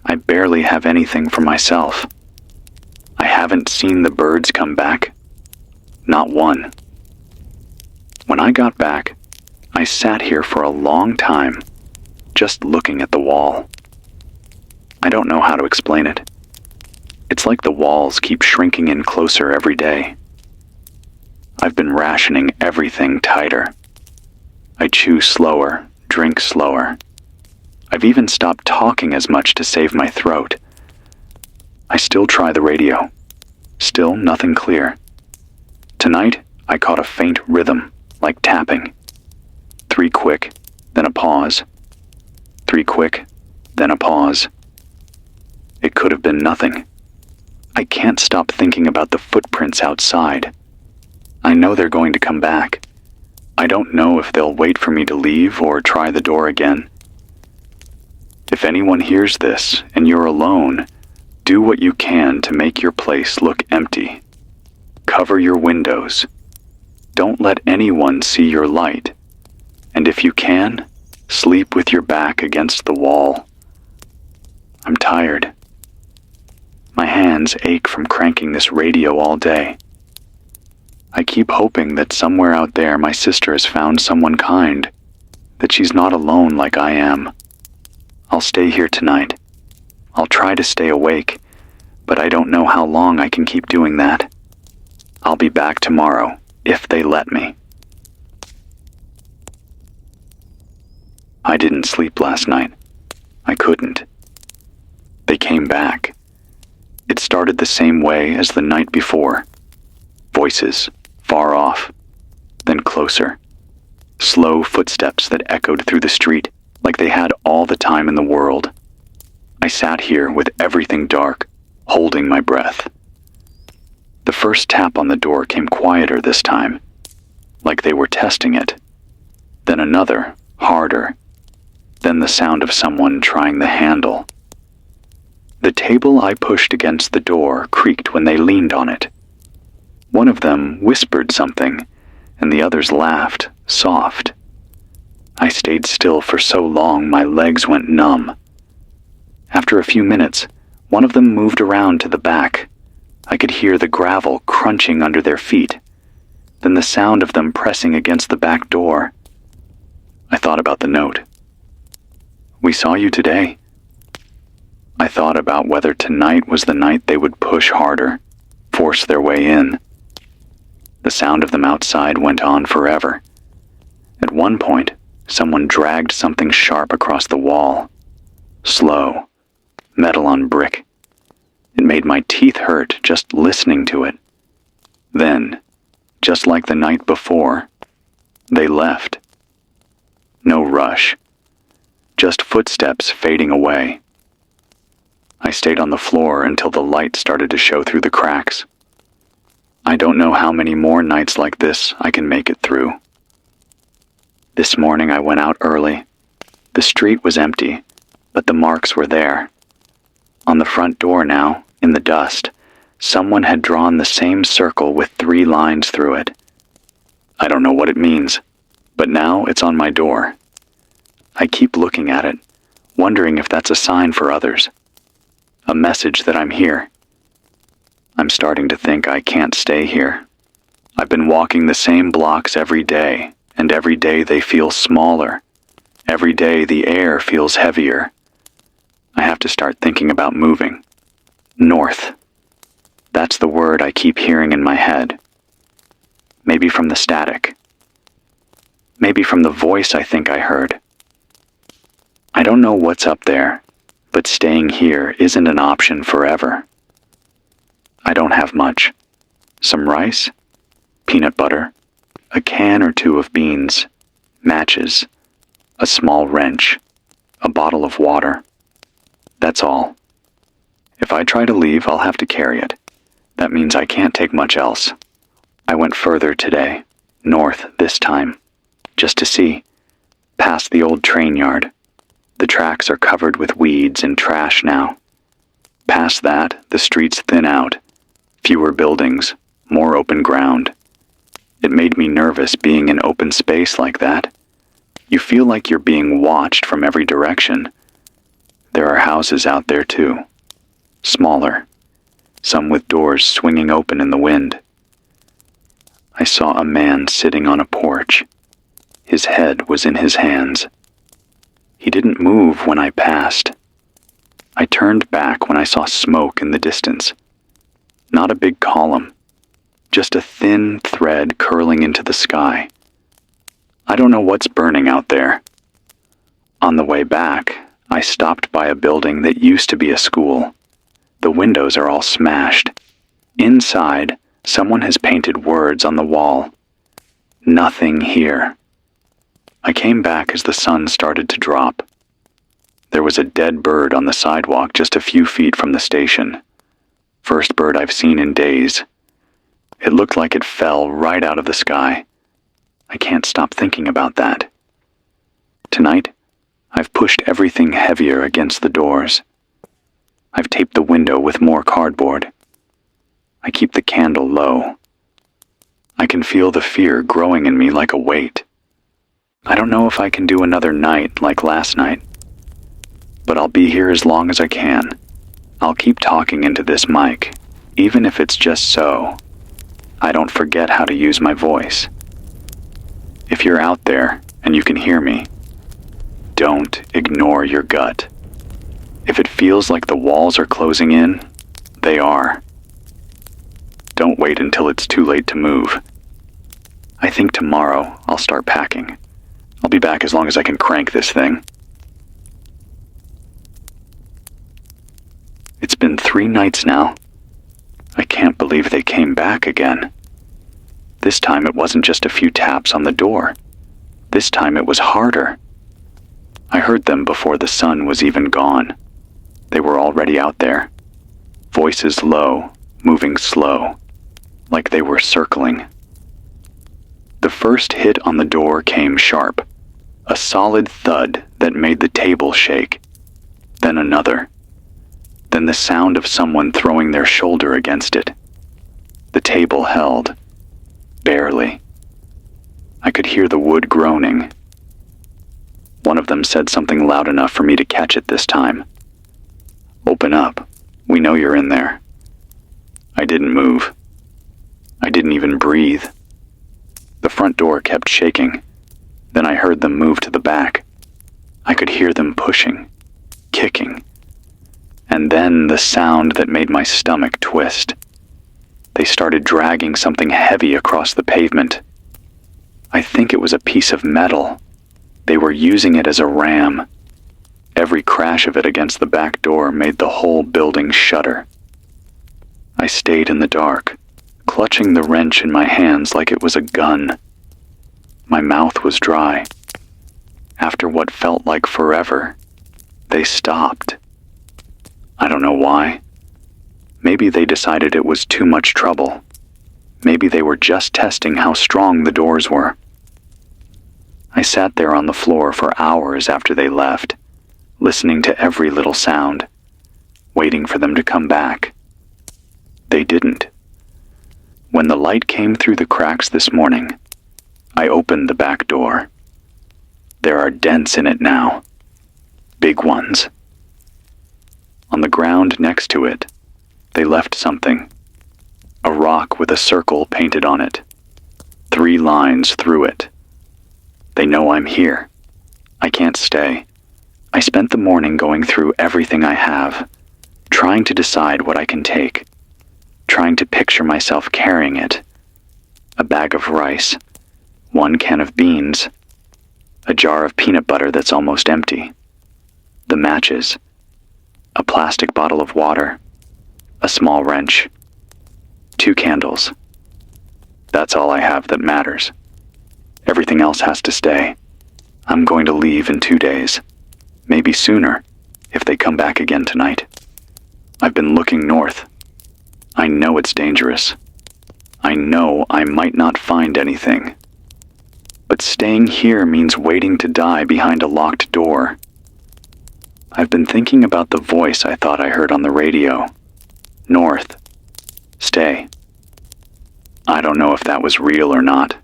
I barely have anything for myself. I haven't seen the birds come back. Not one. When I got back, I sat here for a long time, just looking at the wall. I don't know how to explain it. It's like the walls keep shrinking in closer every day. I've been rationing everything tighter. I chew slower, drink slower. I've even stopped talking as much to save my throat. I still try the radio. Still nothing clear. Tonight, I caught a faint rhythm, like tapping. 3 quick, then a pause. 3 quick, then a pause. It could have been nothing. I can't stop thinking about the footprints outside. I know they're going to come back. I don't know if they'll wait for me to leave or try the door again. If anyone hears this and you're alone, do what you can to make your place look empty. Cover your windows. Don't let anyone see your light. And if you can, sleep with your back against the wall. I'm tired. My hands ache from cranking this radio all day. I keep hoping that somewhere out there my sister has found someone kind, that she's not alone like I am. I'll stay here tonight. I'll try to stay awake, but I don't know how long I can keep doing that. I'll be back tomorrow, if they let me. I didn't sleep last night. I couldn't. They came back. It started the same way as the night before. Voices, far off, then closer. Slow footsteps that echoed through the street like they had all the time in the world. I sat here with everything dark, holding my breath. The first tap on the door came quieter this time, like they were testing it. Then another, harder. Then the sound of someone trying the handle. The table I pushed against the door creaked when they leaned on it. One of them whispered something, and the others laughed, soft. I stayed still for so long my legs went numb. After a few minutes, one of them moved around to the back. I could hear the gravel crunching under their feet, then the sound of them pressing against the back door. I thought about the note. We saw you today. I thought about whether tonight was the night they would push harder, force their way in. The sound of them outside went on forever. At one point, someone dragged something sharp across the wall. Slow. Metal on brick. It made my teeth hurt just listening to it. Then, just like the night before, they left. No rush. Just footsteps fading away. I stayed on the floor until the light started to show through the cracks. I don't know how many more nights like this I can make it through. This morning I went out early. The street was empty, but the marks were there. On the front door now, in the dust, someone had drawn the same circle with 3 lines through it. I don't know what it means, but now it's on my door. I keep looking at it, wondering if that's a sign for others. A message that I'm here. I'm starting to think I can't stay here. I've been walking the same blocks every day, and every day they feel smaller. Every day the air feels heavier. I have to start thinking about moving. North. That's the word I keep hearing in my head. Maybe from the static. Maybe from the voice I think I heard. I don't know what's up there, but staying here isn't an option forever. I don't have much. Some rice, peanut butter, a can or two of beans, matches, a small wrench, a bottle of water. That's all. If I try to leave, I'll have to carry it. That means I can't take much else. I went further today, north this time, just to see, past the old train yard. The tracks are covered with weeds and trash now. Past that, the streets thin out. Fewer buildings, more open ground. It made me nervous being in open space like that. You feel like you're being watched from every direction. There are houses out there too. Smaller. Some with doors swinging open in the wind. I saw a man sitting on a porch. His head was in his hands. He didn't move when I passed. I turned back when I saw smoke in the distance. Not a big column, just a thin thread curling into the sky. I don't know what's burning out there. On the way back, I stopped by a building that used to be a school. The windows are all smashed. Inside, someone has painted words on the wall. Nothing here. I came back as the sun started to drop. There was a dead bird on the sidewalk just a few feet from the station. First bird I've seen in days. It looked like it fell right out of the sky. I can't stop thinking about that. Tonight, I've pushed everything heavier against the doors. I've taped the window with more cardboard. I keep the candle low. I can feel the fear growing in me like a weight. I don't know if I can do another night like last night, but I'll be here as long as I can. I'll keep talking into this mic, even if it's just so I don't forget how to use my voice. If you're out there and you can hear me, don't ignore your gut. If it feels like the walls are closing in, they are. Don't wait until it's too late to move. I think tomorrow I'll start packing. I'll be back as long as I can crank this thing. It's been 3 nights now. I can't believe they came back again. This time it wasn't just a few taps on the door. This time it was harder. I heard them before the sun was even gone. They were already out there. Voices low, moving slow, like they were circling. The first hit on the door came sharp, a solid thud that made the table shake. Then another. Then the sound of someone throwing their shoulder against it. The table held. Barely. I could hear the wood groaning. One of them said something loud enough for me to catch it this time. "Open up. We know you're in there." I didn't move. I didn't even breathe. The front door kept shaking. Then I heard them move to the back. I could hear them pushing, kicking. And then the sound that made my stomach twist. They started dragging something heavy across the pavement. I think it was a piece of metal. They were using it as a ram. Every crash of it against the back door made the whole building shudder. I stayed in the dark, clutching the wrench in my hands like it was a gun. My mouth was dry. After what felt like forever, they stopped. I don't know why. Maybe they decided it was too much trouble. Maybe they were just testing how strong the doors were. I sat there on the floor for hours after they left, listening to every little sound, waiting for them to come back. They didn't. When the light came through the cracks this morning, I opened the back door. There are dents in it now. Big ones. On the ground next to it, they left something. A rock with a circle painted on it. 3 lines through it. They know I'm here. I can't stay. I spent the morning going through everything I have, trying to decide what I can take, trying to picture myself carrying it. A bag of rice, 1 can of beans, a jar of peanut butter that's almost empty, the matches, a plastic bottle of water, a small wrench, 2 candles. That's all I have that matters. Everything else has to stay. I'm going to leave in 2 days, maybe sooner, if they come back again tonight. I've been looking north. I know it's dangerous. I know I might not find anything. But staying here means waiting to die behind a locked door. I've been thinking about the voice I thought I heard on the radio. North. Stay. I don't know if that was real or not.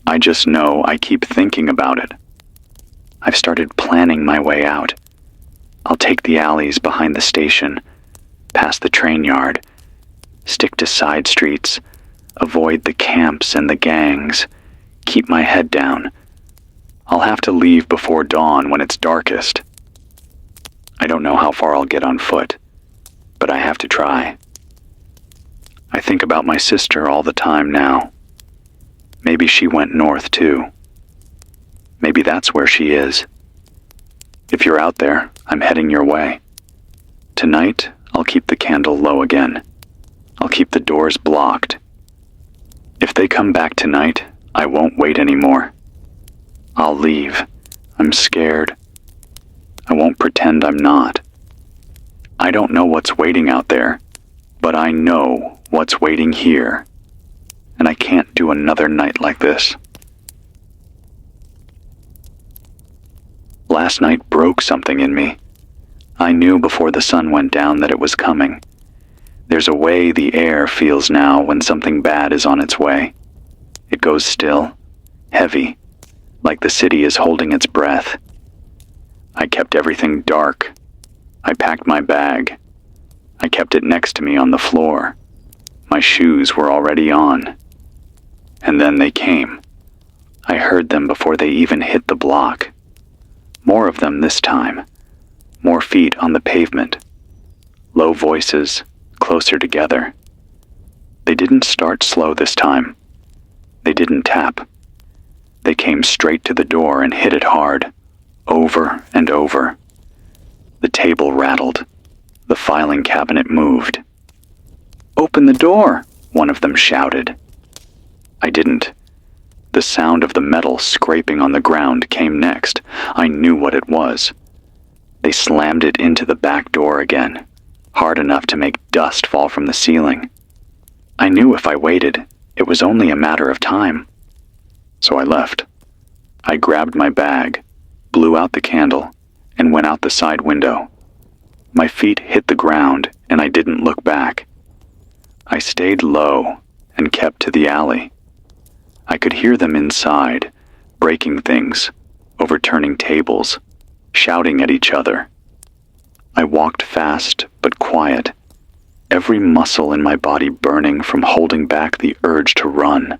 I just know I keep thinking about it. I've started planning my way out. I'll take the alleys behind the station, past the train yard, stick to side streets, avoid the camps and the gangs, keep my head down. I'll have to leave before dawn when it's darkest. I don't know how far I'll get on foot, but I have to try. I think about my sister all the time now. Maybe she went north too. Maybe that's where she is. If you're out there, I'm heading your way. Tonight, I'll keep the candle low again. I'll keep the doors blocked. If they come back tonight, I won't wait anymore. I'll leave. I'm scared. I won't pretend I'm not. I don't know what's waiting out there, but I know what's waiting here. And I can't do another night like this. Last night broke something in me. I knew before the sun went down that it was coming. There's a way the air feels now when something bad is on its way. It goes still, heavy, like the city is holding its breath. I kept everything dark. I packed my bag. I kept it next to me on the floor. My shoes were already on. And then they came. I heard them before they even hit the block. More of them this time. More feet on the pavement. Low voices, closer together. They didn't start slow this time. They didn't tap. They came straight to the door and hit it hard, over and over. The table rattled. The filing cabinet moved. "Open the door," one of them shouted. I didn't. The sound of the metal scraping on the ground came next. I knew what it was. They slammed it into the back door again, hard enough to make dust fall from the ceiling. I knew if I waited, it was only a matter of time. So I left. I grabbed my bag, blew out the candle, and went out the side window. My feet hit the ground, and I didn't look back. I stayed low and kept to the alley. I could hear them inside, breaking things, overturning tables, shouting at each other. I walked fast but quiet, every muscle in my body burning from holding back the urge to run.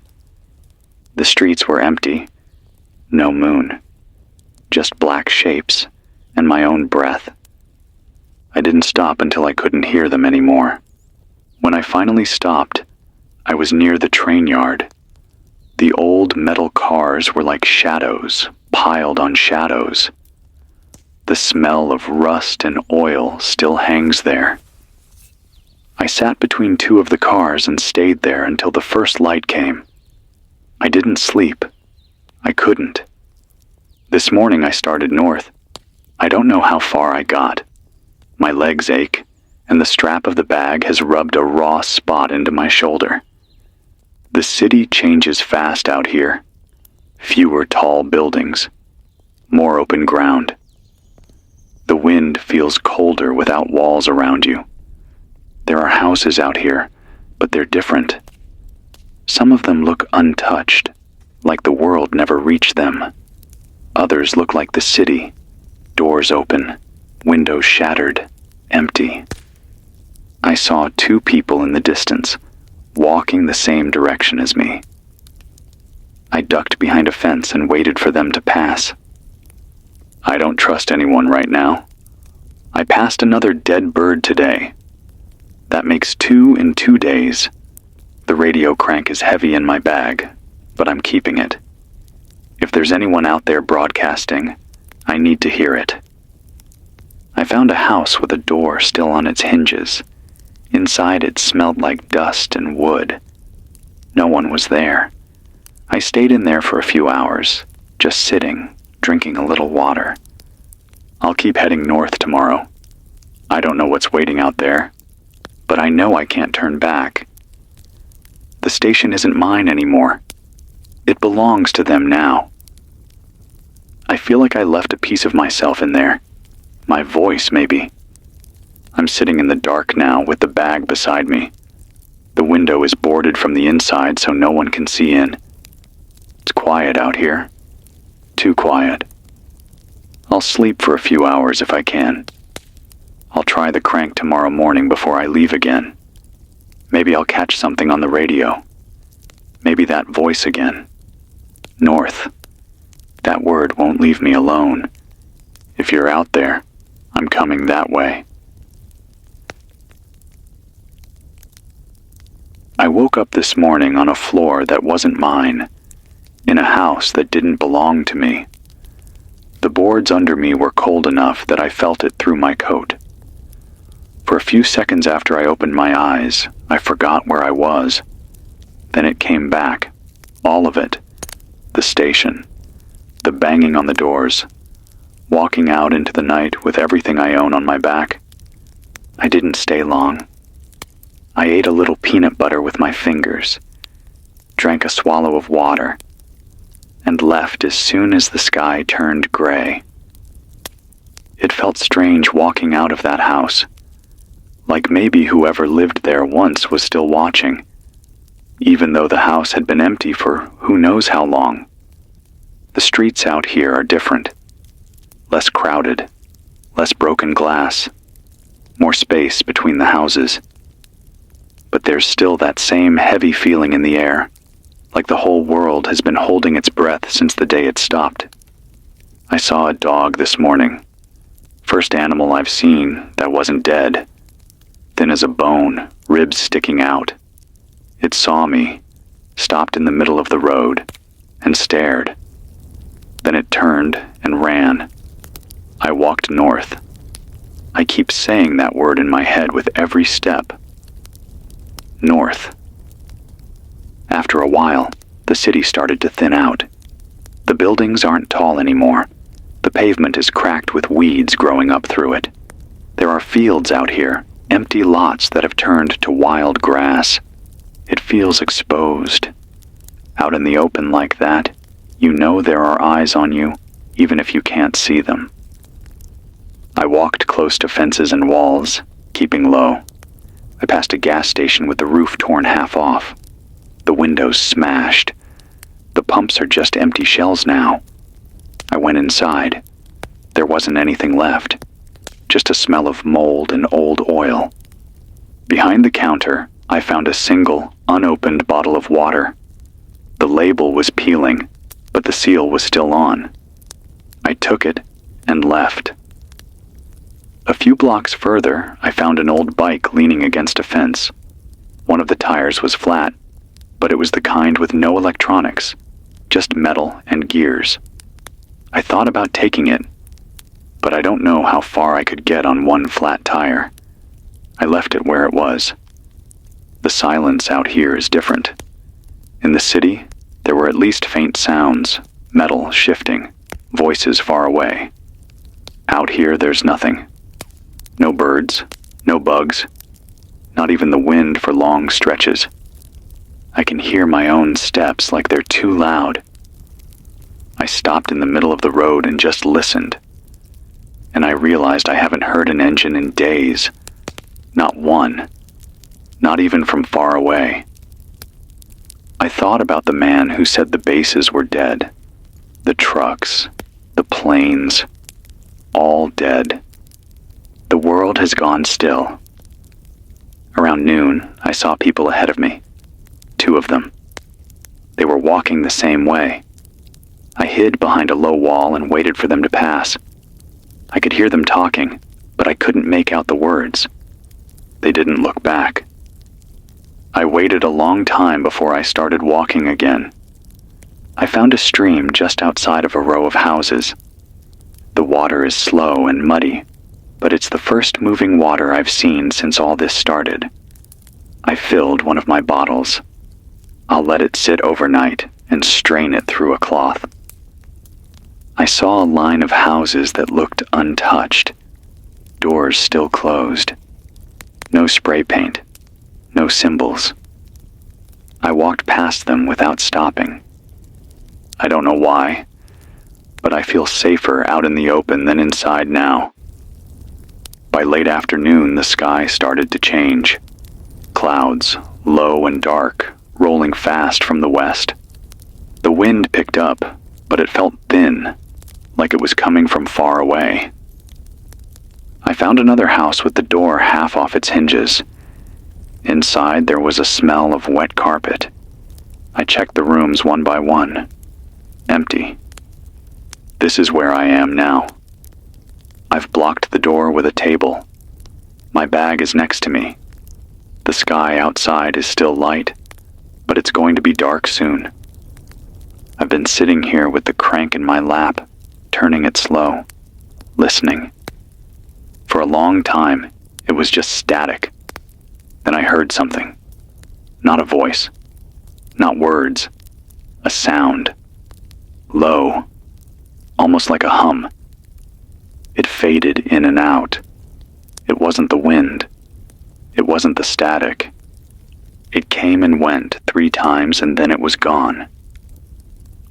The streets were empty, no moon, just black shapes and my own breath. I didn't stop until I couldn't hear them anymore. When I finally stopped, I was near the train yard. The old metal cars were like shadows, piled on shadows. The smell of rust and oil still hangs there. I sat between 2 of the cars and stayed there until the first light came. I didn't sleep. I couldn't. This morning I started north. I don't know how far I got. My legs ache, and the strap of the bag has rubbed a raw spot into my shoulder. The city changes fast out here. Fewer tall buildings. More open ground. The wind feels colder without walls around you. There are houses out here, but they're different. Some of them look untouched, like the world never reached them. Others look like the city. Doors open, windows shattered, empty. I saw 2 people in the distance, walking the same direction as me. I ducked behind a fence and waited for them to pass. I don't trust anyone right now. I passed another dead bird today. That makes 2 in 2 days. The radio crank is heavy in my bag, but I'm keeping it. If there's anyone out there broadcasting, I need to hear it. I found a house with a door still on its hinges. Inside it smelled like dust and wood. No one was there. I stayed in there for a few hours, just sitting, drinking a little water. I'll keep heading north tomorrow. I don't know what's waiting out there, but I know I can't turn back. The station isn't mine anymore. It belongs to them now. I feel like I left a piece of myself in there. My voice, maybe. I'm sitting in the dark now with the bag beside me. The window is boarded from the inside so no one can see in. It's quiet out here. Too quiet. I'll sleep for a few hours if I can. I'll try the crank tomorrow morning before I leave again. Maybe I'll catch something on the radio. Maybe that voice again. North. That word won't leave me alone. If you're out there, I'm coming that way. I woke up this morning on a floor that wasn't mine, in a house that didn't belong to me. The boards under me were cold enough that I felt it through my coat. For a few seconds after I opened my eyes, I forgot where I was. Then it came back, all of it. The station, the banging on the doors, walking out into the night with everything I own on my back. I didn't stay long. I ate a little peanut butter with my fingers, drank a swallow of water, and left as soon as the sky turned gray. It felt strange walking out of that house, like maybe whoever lived there once was still watching, even though the house had been empty for who knows how long. The streets out here are different. Less crowded, less broken glass, more space between the houses. But there's still that same heavy feeling in the air, like the whole world has been holding its breath since the day it stopped. I saw a dog this morning. First animal I've seen that wasn't dead. Thin as a bone, ribs sticking out. It saw me, stopped in the middle of the road, and stared. Then it turned and ran. I walked north. I keep saying that word in my head with every step. North. After a while, the city started to thin out. The buildings aren't tall anymore. The pavement is cracked with weeds growing up through it. There are fields out here, empty lots that have turned to wild grass. It feels exposed. Out in the open like that, you know there are eyes on you, even if you can't see them. I walked close to fences and walls, keeping low. I passed a gas station with the roof torn half off. The windows smashed. The pumps are just empty shells now. I went inside. There wasn't anything left. Just a smell of mold and old oil. Behind the counter, I found a single, unopened bottle of water. The label was peeling, but the seal was still on. I took it and left. A few blocks further, I found an old bike leaning against a fence. One of the tires was flat, but it was the kind with no electronics, just metal and gears. I thought about taking it, but I don't know how far I could get on one flat tire. I left it where it was. The silence out here is different. In the city, there were at least faint sounds, metal shifting, voices far away. Out here, there's nothing. No birds, no bugs, not even the wind for long stretches. I can hear my own steps like they're too loud. I stopped in the middle of the road and just listened. And I realized I haven't heard an engine in days. Not one. Not even from far away. I thought about the man who said the bases were dead. The trucks, the planes, all dead. The world has gone still. Around noon, I saw people ahead of me. 2 of them. They were walking the same way. I hid behind a low wall and waited for them to pass. I could hear them talking, but I couldn't make out the words. They didn't look back. I waited a long time before I started walking again. I found a stream just outside of a row of houses. The water is slow and muddy, but it's the first moving water I've seen since all this started. I filled one of my bottles. I'll let it sit overnight and strain it through a cloth. I saw a line of houses that looked untouched, doors still closed. No spray paint, no symbols. I walked past them without stopping. I don't know why, but I feel safer out in the open than inside now. By late afternoon, the sky started to change. Clouds, low and dark, rolling fast from the west. The wind picked up, but it felt thin, like it was coming from far away. I found another house with the door half off its hinges. Inside, there was a smell of wet carpet. I checked the rooms one by one. Empty. This is where I am now. I've blocked the door with a table. My bag is next to me. The sky outside is still light, but it's going to be dark soon. I've been sitting here with the crank in my lap, turning it slow, listening. For a long time, it was just static. Then I heard something. Not a voice, not words, a sound. Low, almost like a hum. It faded in and out. It wasn't the wind. It wasn't the static. It came and went 3 times and then it was gone.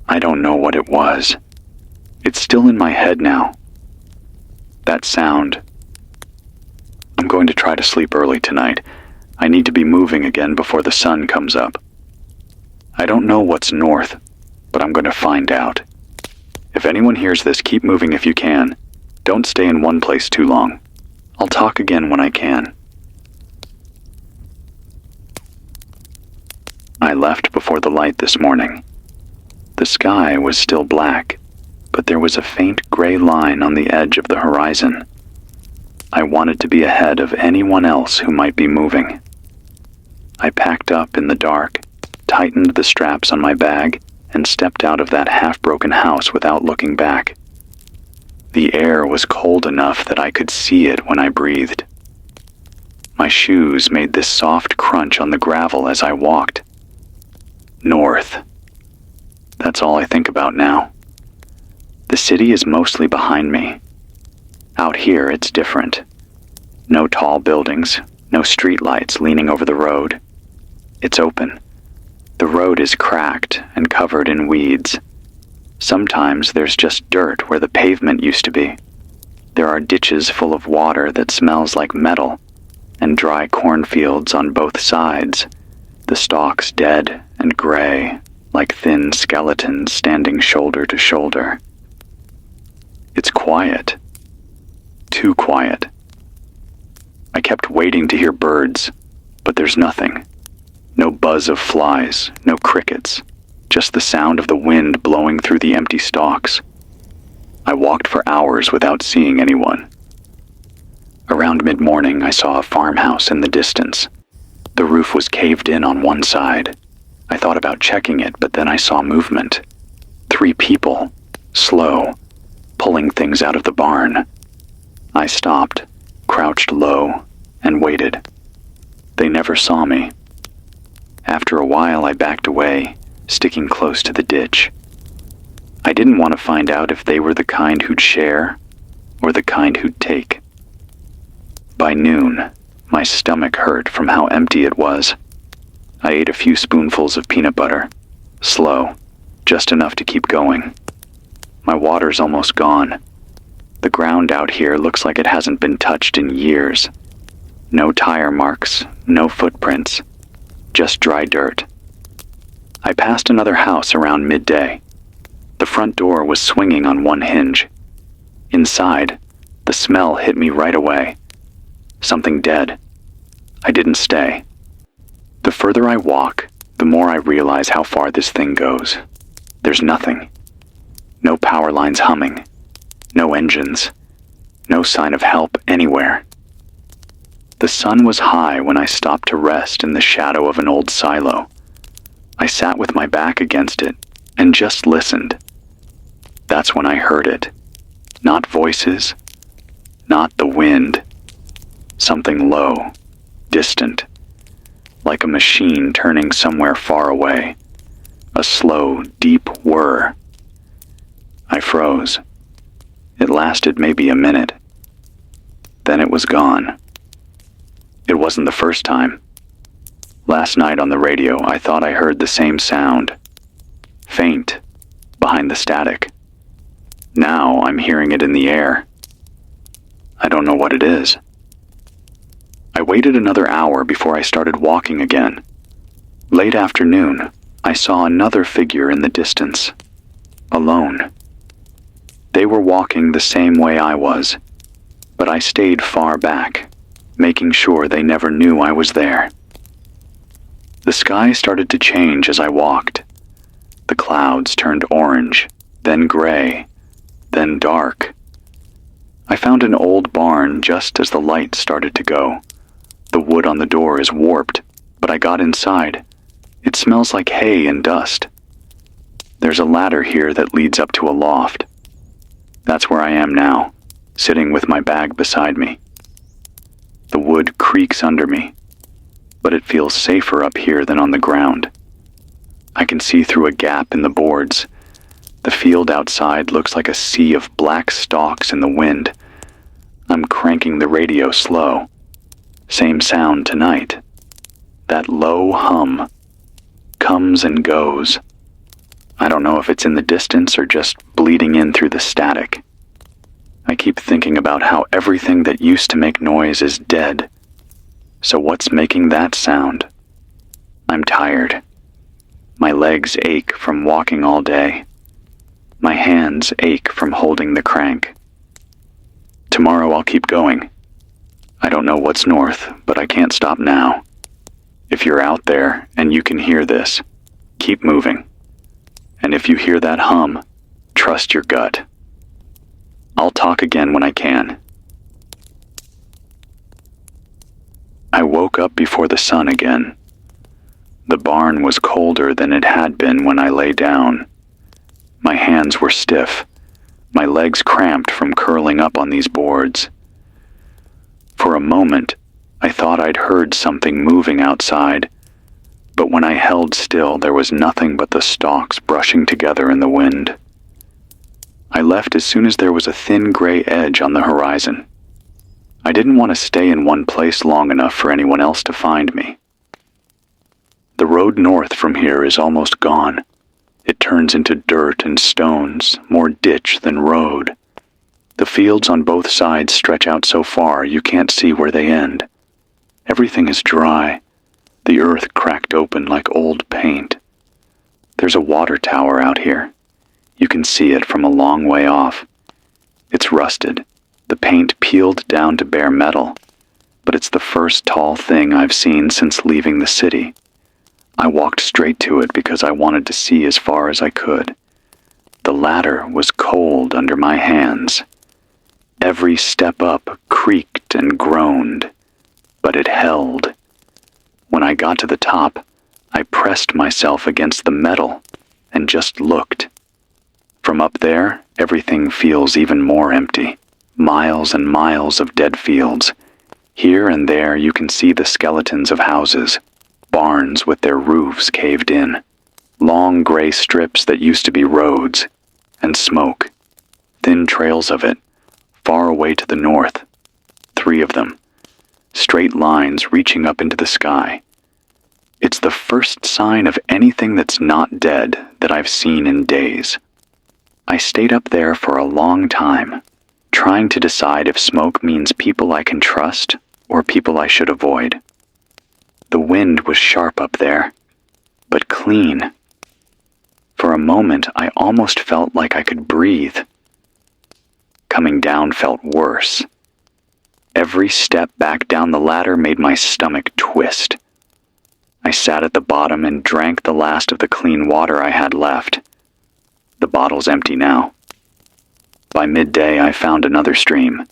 I don't know what it was. It's still in my head now. That sound. I'm going to try to sleep early tonight. I need to be moving again before the sun comes up. I don't know what's north, but I'm going to find out. If anyone hears this, keep moving if you can. Don't stay in one place too long. I'll talk again when I can. I left before the light this morning. The sky was still black, but there was a faint gray line on the edge of the horizon. I wanted to be ahead of anyone else who might be moving. I packed up in the dark, tightened the straps on my bag, and stepped out of that half-broken house without looking back. The air was cold enough that I could see it when I breathed. My shoes made this soft crunch on the gravel as I walked. North. That's all I think about now. The city is mostly behind me. Out here, it's different. No tall buildings, no streetlights leaning over the road. It's open. The road is cracked and covered in weeds. Sometimes there's just dirt where the pavement used to be. There are ditches full of water that smells like metal, and dry cornfields on both sides, the stalks dead and gray, like thin skeletons standing shoulder to shoulder. It's quiet. Too quiet. I kept waiting to hear birds, but there's nothing. No buzz of flies, no crickets, just the sound of the wind blowing through the empty stalks. I walked for hours without seeing anyone. Around mid-morning, I saw a farmhouse in the distance. The roof was caved in on one side. I thought about checking it, but then I saw movement. 3 people, slow, pulling things out of the barn. I stopped, crouched low, and waited. They never saw me. After a while, I backed away, sticking close to the ditch. I didn't want to find out if they were the kind who'd share or the kind who'd take. By noon, my stomach hurt from how empty it was. I ate a few spoonfuls of peanut butter, slow, just enough to keep going. My water's almost gone. The ground out here looks like it hasn't been touched in years. No tire marks, no footprints, just dry dirt. I passed another house around midday. The front door was swinging on one hinge. Inside, the smell hit me right away. Something dead. I didn't stay. The further I walk, the more I realize how far this thing goes. There's nothing. No power lines humming. No engines. No sign of help anywhere. The sun was high when I stopped to rest in the shadow of an old silo. I sat with my back against it and just listened. That's when I heard it. Not voices, not the wind. Something low, distant, like a machine turning somewhere far away. A slow, deep whir. I froze. It lasted maybe a minute. Then it was gone. It wasn't the first time. Last night on the radio, I thought I heard the same sound. Faint, behind the static. Now I'm hearing it in the air. I don't know what it is. I waited another hour before I started walking again. Late afternoon, I saw another figure in the distance. Alone. They were walking the same way I was, but I stayed far back, making sure they never knew I was there. The sky started to change as I walked. The clouds turned orange, then gray, then dark. I found an old barn just as the light started to go. The wood on the door is warped, but I got inside. It smells like hay and dust. There's a ladder here that leads up to a loft. That's where I am now, sitting with my bag beside me. The wood creaks under me, but it feels safer up here than on the ground. I can see through a gap in the boards. The field outside looks like a sea of black stalks in the wind. I'm cranking the radio slow. Same sound tonight. That low hum. Comes and goes. I don't know if it's in the distance or just bleeding in through the static. I keep thinking about how everything that used to make noise is dead. So what's making that sound? I'm tired. My legs ache from walking all day. My hands ache from holding the crank. Tomorrow I'll keep going. I don't know what's north, but I can't stop now. If you're out there and you can hear this, keep moving. And if you hear that hum, trust your gut. I'll talk again when I can. I woke up before the sun again. The barn was colder than it had been when I lay down. My hands were stiff, my legs cramped from curling up on these boards. For a moment, I thought I'd heard something moving outside, but when I held still, there was nothing but the stalks brushing together in the wind. I left as soon as there was a thin gray edge on the horizon. I didn't want to stay in one place long enough for anyone else to find me. The road north from here is almost gone. It turns into dirt and stones, more ditch than road. The fields on both sides stretch out so far you can't see where they end. Everything is dry, the earth cracked open like old paint. There's a water tower out here. You can see it from a long way off. It's rusted, the paint peeled down to bare metal, but it's the first tall thing I've seen since leaving the city. I walked straight to it because I wanted to see as far as I could. The ladder was cold under my hands. Every step up creaked and groaned, but it held. When I got to the top, I pressed myself against the metal and just looked. From up there, everything feels even more empty. Miles and miles of dead fields. Here and there you can see the skeletons of houses, barns with their roofs caved in, long gray strips that used to be roads, and smoke, thin trails of it, far away to the north, 3 of them, straight lines reaching up into the sky. It's the first sign of anything that's not dead that I've seen in days. I stayed up there for a long time, trying to decide if smoke means people I can trust or people I should avoid. The wind was sharp up there, but clean. For a moment, I almost felt like I could breathe. Coming down felt worse. Every step back down the ladder made my stomach twist. I I sat at the bottom and drank the last of the clean water I had left. The bottle's empty now. By midday, I found another stream.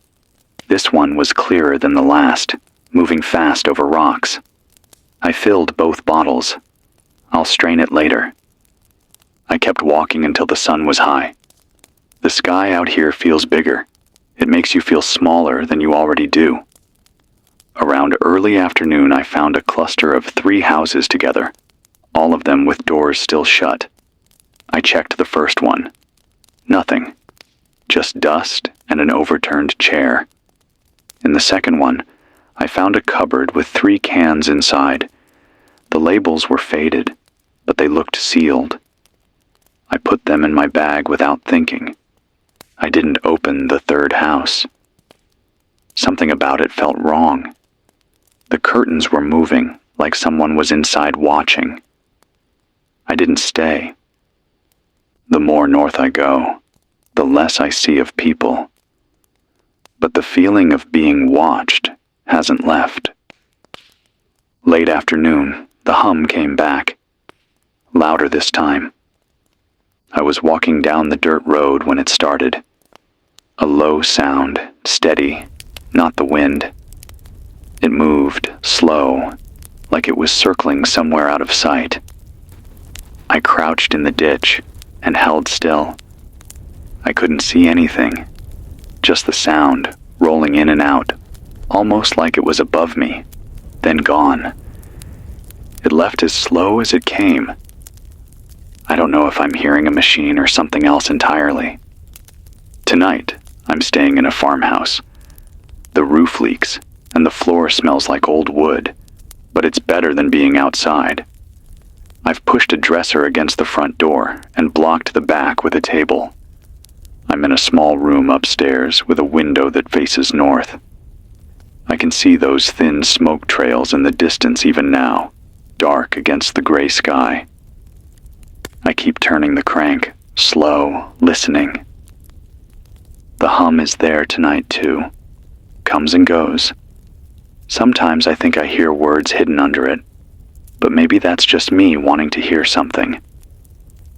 This one was clearer than the last, moving fast over rocks. I filled both bottles. I'll strain it later. I kept walking until the sun was high. The sky out here feels bigger. It makes you feel smaller than you already do. Around early afternoon, I found a cluster of 3 houses together, all of them with doors still shut. I checked the first one. Nothing. Just dust and an overturned chair. In the second one, I found a cupboard with 3 cans inside. The labels were faded, but they looked sealed. I put them in my bag without thinking. I didn't open the third house. Something about it felt wrong. The curtains were moving, like someone was inside watching. I didn't stay. The more north I go, the less I see of people. But the feeling of being watched hasn't left. Late afternoon, the hum came back, louder this time. I was walking down the dirt road when it started. A low sound, steady, not the wind. It moved, slow, like it was circling somewhere out of sight. I crouched in the ditch and held still. I couldn't see anything, just the sound, rolling in and out, almost like it was above me, then gone. It left as slow as it came. I don't know if I'm hearing a machine or something else entirely. Tonight, I'm staying in a farmhouse. The roof leaks, and the floor smells like old wood, but it's better than being outside. I've pushed a dresser against the front door and blocked the back with a table. I'm in a small room upstairs with a window that faces north. I can see those thin smoke trails in the distance even now, dark against the gray sky. I keep turning the crank, slow, listening. The hum is there tonight too, comes and goes. Sometimes I think I hear words hidden under it, but maybe that's just me wanting to hear something.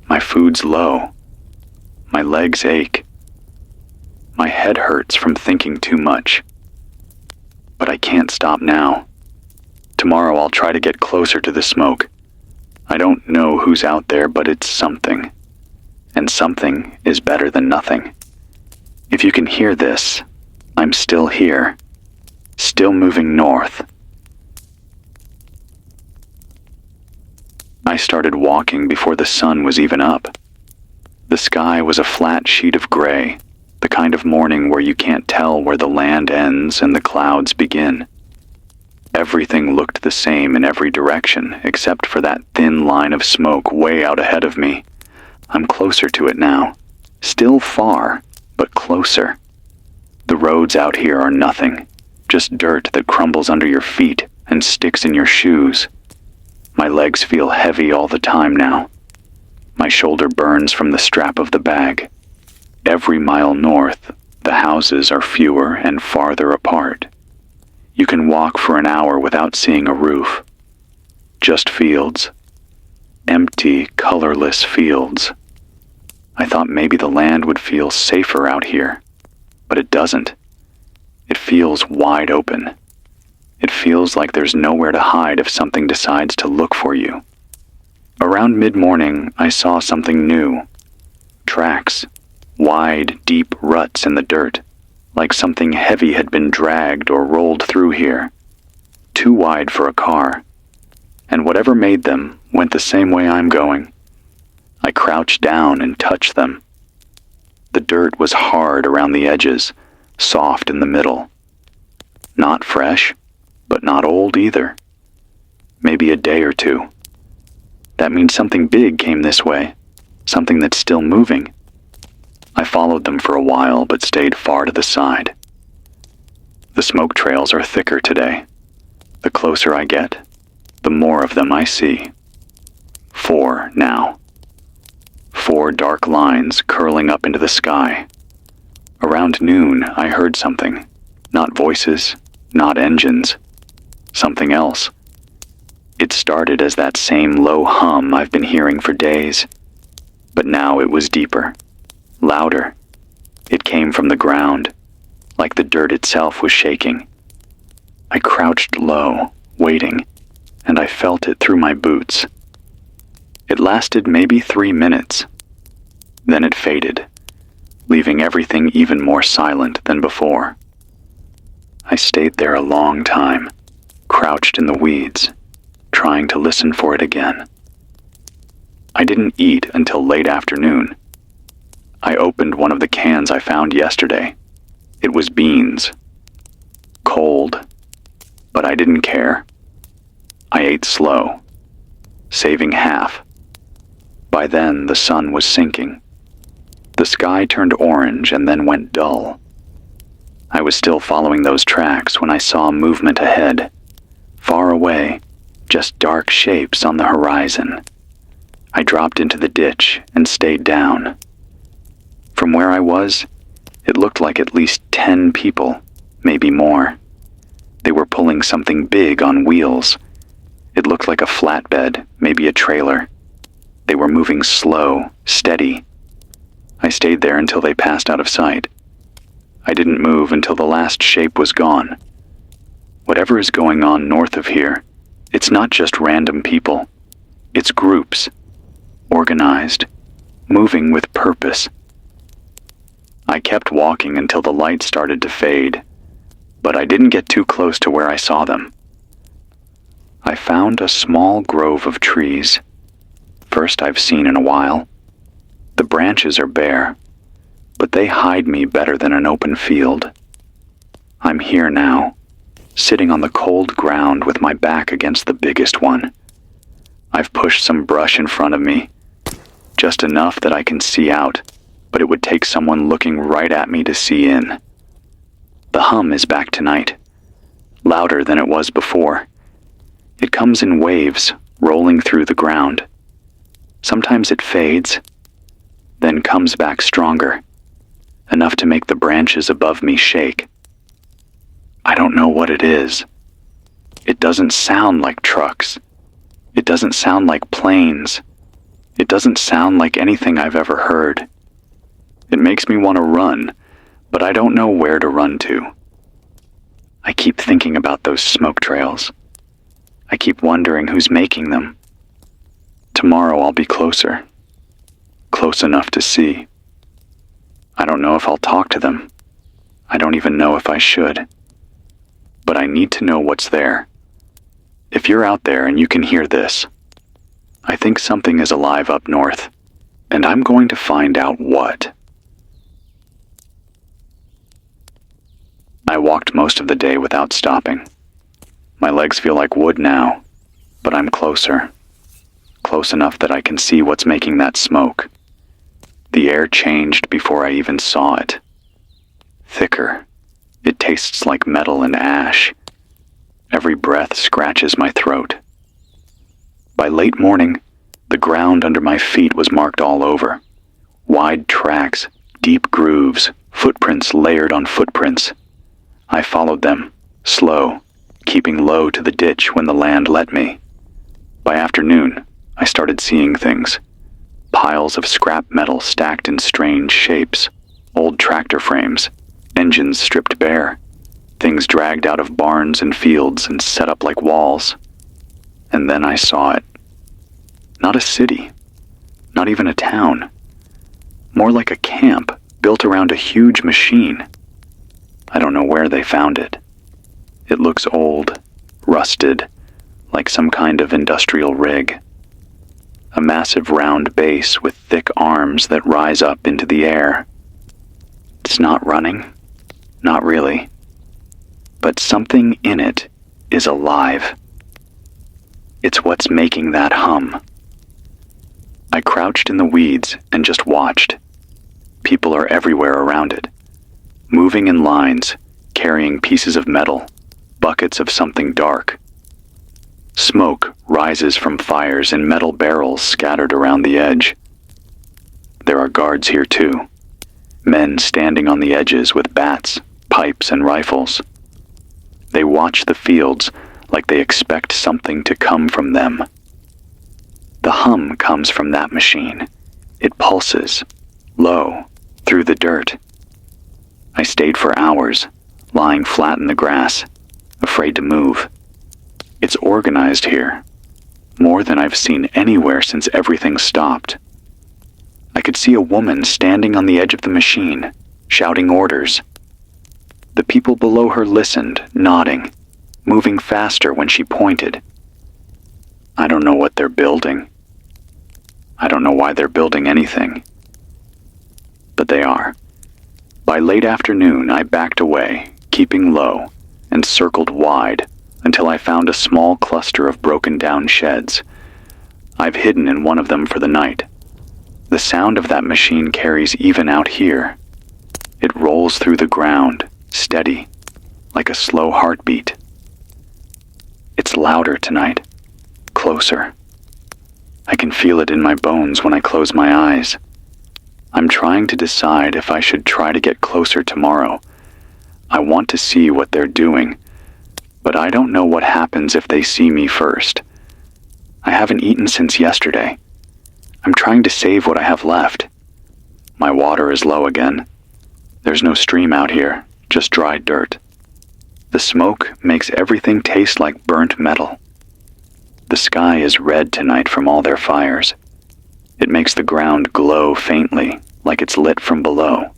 My food's low. My legs ache. My head hurts from thinking too much. But I can't stop now. Tomorrow I'll try to get closer to the smoke. I don't know who's out there, but it's something. And something is better than nothing. If you can hear this, I'm still here. Still moving north. I started walking before the sun was even up. The sky was a flat sheet of gray, the kind of morning where you can't tell where the land ends and the clouds begin. Everything looked the same in every direction except for that thin line of smoke way out ahead of me. I'm closer to it now. Still far, but closer. The roads out here are nothing. Just dirt that crumbles under your feet and sticks in your shoes. My legs feel heavy all the time now. My shoulder burns from the strap of the bag. Every mile north, the houses are fewer and farther apart. You can walk for an hour without seeing a roof. Just fields. Empty, colorless fields. I thought maybe the land would feel safer out here, but it doesn't. It feels wide open. It feels like there's nowhere to hide if something decides to look for you. Around mid-morning, I saw something new. Tracks. Wide, deep ruts in the dirt, like something heavy had been dragged or rolled through here. Too wide for a car. And whatever made them went the same way I'm going. I crouched down and touched them. The dirt was hard around the edges, soft in the middle. Not fresh, but not old either. Maybe a day or two. That means something big came this way, something that's still moving. I followed them for a while, but stayed far to the side. The smoke trails are thicker today. The closer I get, the more of them I see. 4 now. 4 dark lines curling up into the sky. Around noon, I heard something. Not voices, not engines. Something else. It started as that same low hum I've been hearing for days, but now it was deeper, louder. It came from the ground, like the dirt itself was shaking. I crouched low, waiting, and I felt it through my boots. It lasted maybe 3 minutes. Then it faded, leaving everything even more silent than before. I stayed there a long time, crouched in the weeds, trying to listen for it again. I didn't eat until late afternoon. I opened one of the cans I found yesterday. It was beans. Cold, but I didn't care. I ate slow, saving half. By then, the sun was sinking. The sky turned orange and then went dull. I was still following those tracks when I saw movement ahead. Far away, just dark shapes on the horizon. I dropped into the ditch and stayed down. From where I was, it looked like at least 10 people, maybe more. They were pulling something big on wheels. It looked like a flatbed, maybe a trailer. They were moving slow, steady. I stayed there until they passed out of sight. I didn't move until the last shape was gone. Whatever is going on north of here, it's not just random people. It's groups, organized, moving with purpose. I kept walking until the light started to fade, but I didn't get too close to where I saw them. I found a small grove of trees, first I've seen in a while. The branches are bare, but they hide me better than an open field. I'm here now, sitting on the cold ground with my back against the biggest one. I've pushed some brush in front of me, just enough that I can see out, but it would take someone looking right at me to see in. The hum is back tonight, louder than it was before. It comes in waves, rolling through the ground. Sometimes it fades, then comes back stronger, enough to make the branches above me shake. I don't know what it is. It doesn't sound like trucks. It doesn't sound like planes. It doesn't sound like anything I've ever heard. It makes me want to run, but I don't know where to run to. I keep thinking about those smoke trails. I keep wondering who's making them. Tomorrow I'll be closer. Close enough to see. I don't know if I'll talk to them. I don't even know if I should. But I need to know what's there. If you're out there and you can hear this, I think something is alive up north, and I'm going to find out what. I walked most of the day without stopping. My legs feel like wood now, but I'm closer. Close enough that I can see what's making that smoke. The air changed before I even saw it. Thicker. It tastes like metal and ash. Every breath scratches my throat. By late morning, the ground under my feet was marked all over. Wide tracks, deep grooves, footprints layered on footprints. I followed them, slow, keeping low to the ditch when the land let me. By afternoon, I started seeing things. Piles of scrap metal stacked in strange shapes, old tractor frames, engines stripped bare, things dragged out of barns and fields and set up like walls. And then I saw it. Not a city, not even a town. More like a camp built around a huge machine. I don't know where they found it. It looks old, rusted, like some kind of industrial rig. A massive round base with thick arms that rise up into the air. It's not running, not really, but something in it is alive. It's what's making that hum. I crouched in the weeds and just watched. People are everywhere around it, moving in lines, carrying pieces of metal, buckets of something dark. Smoke rises from fires in metal barrels scattered around the edge. There are guards here too, men standing on the edges with bats, pipes, and rifles. They watch the fields like they expect something to come from them. The hum comes from that machine. It pulses, low, through the dirt. I stayed for hours, lying flat in the grass, afraid to move. It's organized here, more than I've seen anywhere since everything stopped. I could see a woman standing on the edge of the machine, shouting orders. The people below her listened, nodding, moving faster when she pointed. I don't know what they're building. I don't know why they're building anything. But they are. By late afternoon, I backed away, keeping low, and circled wide until I found a small cluster of broken-down sheds. I've hidden in one of them for the night. The sound of that machine carries even out here. It rolls through the ground, steady, like a slow heartbeat. It's louder tonight, closer. I can feel it in my bones when I close my eyes. I'm trying to decide if I should try to get closer tomorrow. I want to see what they're doing, but I don't know what happens if they see me first. I haven't eaten since yesterday. I'm trying to save what I have left. My water is low again. There's no stream out here, just dry dirt. The smoke makes everything taste like burnt metal. The sky is red tonight from all their fires. It makes the ground glow faintly, like it's lit from below.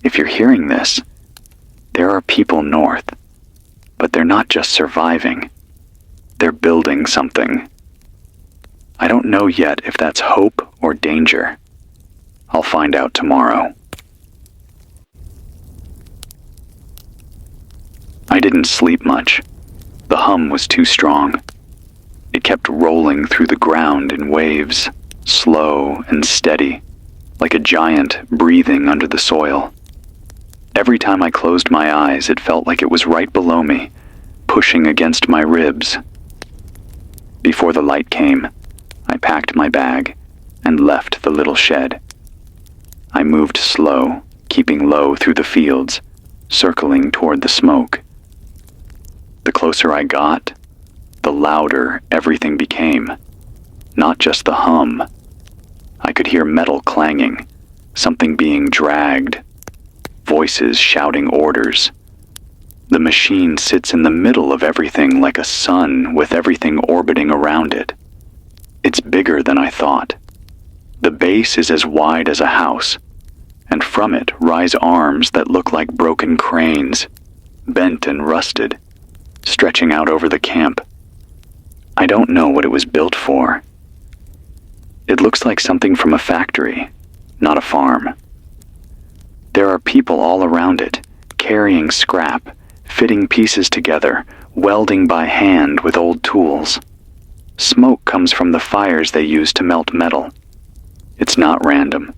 If you're hearing this, there are people north, but they're not just surviving. They're building something. I don't know yet if that's hope or danger. I'll find out tomorrow. I didn't sleep much. The hum was too strong. It kept rolling through the ground in waves, slow and steady, like a giant breathing under the soil. Every time I closed my eyes, it felt like it was right below me, pushing against my ribs. Before the light came, I packed my bag and left the little shed. I moved slow, keeping low through the fields, circling toward the smoke. The closer I got, the louder everything became. Not just the hum. I could hear metal clanging, something being dragged, voices shouting orders. The machine sits in the middle of everything like a sun with everything orbiting around it. It's bigger than I thought. The base is as wide as a house, and from it rise arms that look like broken cranes, bent and rusted, stretching out over the camp. I don't know what it was built for. It looks like something from a factory, not a farm. There are people all around it, carrying scrap, fitting pieces together, welding by hand with old tools. Smoke comes from the fires they use to melt metal. It's not random.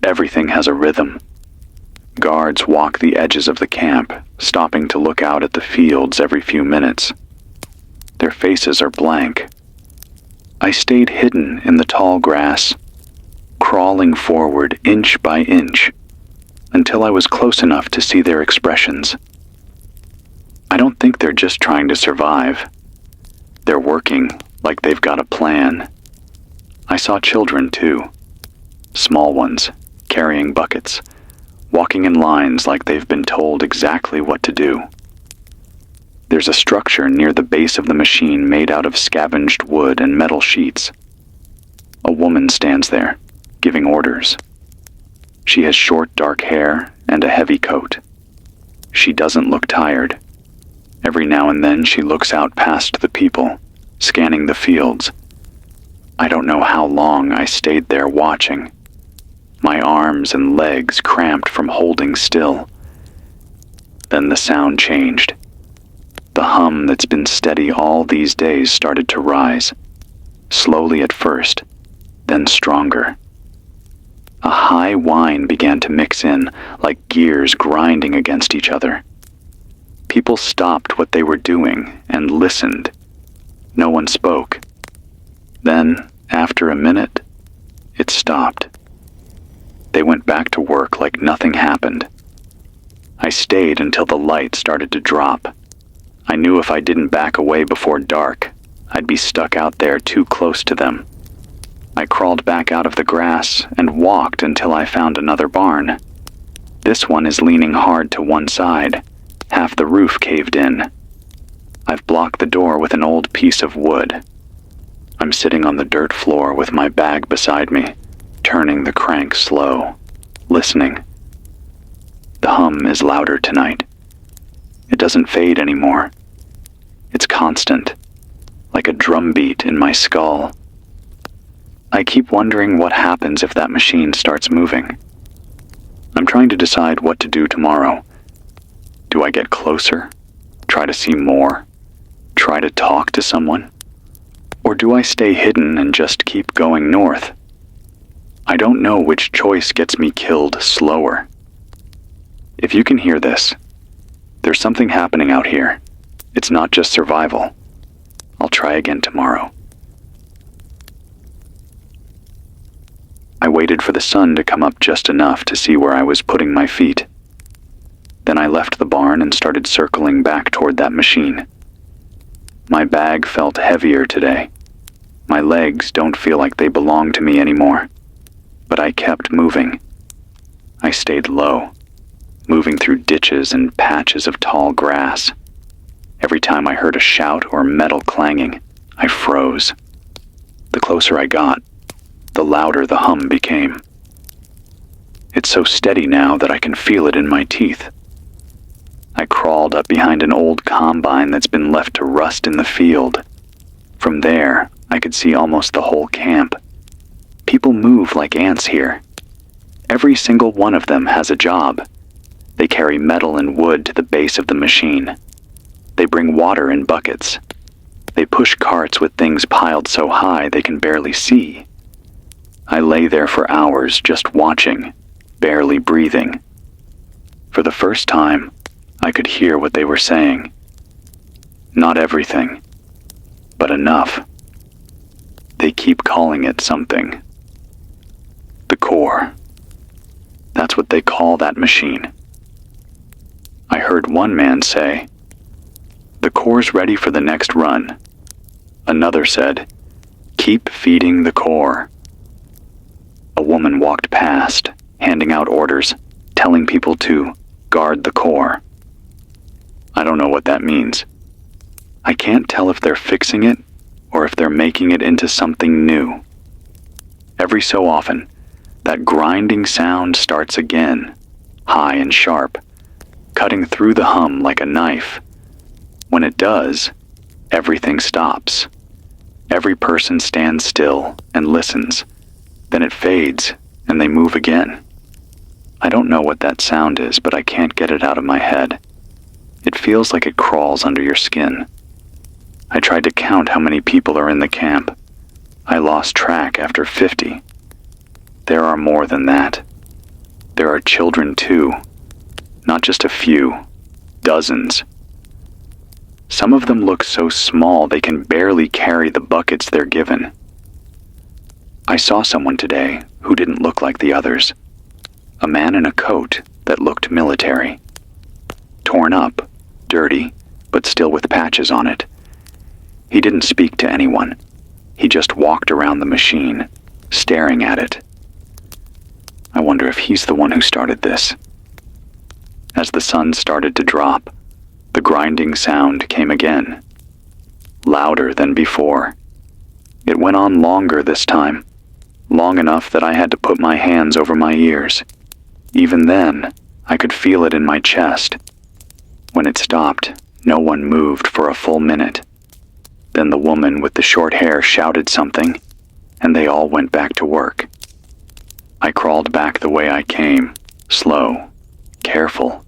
Everything has a rhythm. Guards walk the edges of the camp, stopping to look out at the fields every few minutes. Their faces are blank. I stayed hidden in the tall grass, crawling forward inch by inch, until I was close enough to see their expressions. I don't think they're just trying to survive. They're working like they've got a plan. I saw children too. Small ones, carrying buckets, walking in lines like they've been told exactly what to do. There's a structure near the base of the machine made out of scavenged wood and metal sheets. A woman stands there, giving orders. She has short dark hair and a heavy coat. She doesn't look tired. Every now and then she looks out past the people, scanning the fields. I don't know how long I stayed there watching. My arms and legs cramped from holding still. Then the sound changed. The hum that's been steady all these days started to rise, slowly at first, then stronger. A high whine began to mix in, like gears grinding against each other. People stopped what they were doing and listened. No one spoke. Then, after a minute, it stopped. They went back to work like nothing happened. I stayed until the light started to drop. I knew if I didn't back away before dark, I'd be stuck out there too close to them. I crawled back out of the grass and walked until I found another barn. This one is leaning hard to one side, half the roof caved in. I've blocked the door with an old piece of wood. I'm sitting on the dirt floor with my bag beside me, turning the crank slow, listening. The hum is louder tonight. It doesn't fade anymore. It's constant, like a drumbeat in my skull. I keep wondering what happens if that machine starts moving. I'm trying to decide what to do tomorrow. Do I get closer? Try to see more? Try to talk to someone? Or do I stay hidden and just keep going north? I don't know which choice gets me killed slower. If you can hear this, there's something happening out here. It's not just survival. I'll try again tomorrow. I waited for the sun to come up just enough to see where I was putting my feet. Then I left the barn and started circling back toward that machine. My bag felt heavier today. My legs don't feel like they belong to me anymore. But I kept moving. I stayed low, moving through ditches and patches of tall grass. Every time I heard a shout or metal clanging, I froze. The closer I got, the louder the hum became. It's so steady now that I can feel it in my teeth. I crawled up behind an old combine that's been left to rust in the field. From there, I could see almost the whole camp. People move like ants here. Every single one of them has a job. They carry metal and wood to the base of the machine. They bring water in buckets. They push carts with things piled so high they can barely see. I lay there for hours just watching, barely breathing. For the first time, I could hear what they were saying. Not everything, but enough. They keep calling it something. The core. That's what they call that machine. I heard one man say, "The core's ready for the next run." Another said, "Keep feeding the core." A woman walked past, handing out orders, telling people to guard the core. I don't know what that means. I can't tell if they're fixing it or if they're making it into something new. Every so often, that grinding sound starts again, high and sharp, cutting through the hum like a knife. When it does, everything stops. Every person stands still and listens. Then it fades, and they move again. I don't know what that sound is, but I can't get it out of my head. It feels like it crawls under your skin. I tried to count how many people are in the camp. I lost track after 50. There are more than that. There are children too. Not just a few, dozens. Some of them look so small they can barely carry the buckets they're given. I saw someone today who didn't look like the others. A man in a coat that looked military. Torn up, dirty, but still with patches on it. He didn't speak to anyone. He just walked around the machine, staring at it. I wonder if he's the one who started this. As the sun started to drop, the grinding sound came again, louder than before. It went on longer this time, long enough that I had to put my hands over my ears. Even then, I could feel it in my chest. When it stopped, no one moved for a full minute. Then the woman with the short hair shouted something, and they all went back to work. I crawled back the way I came, slow, careful,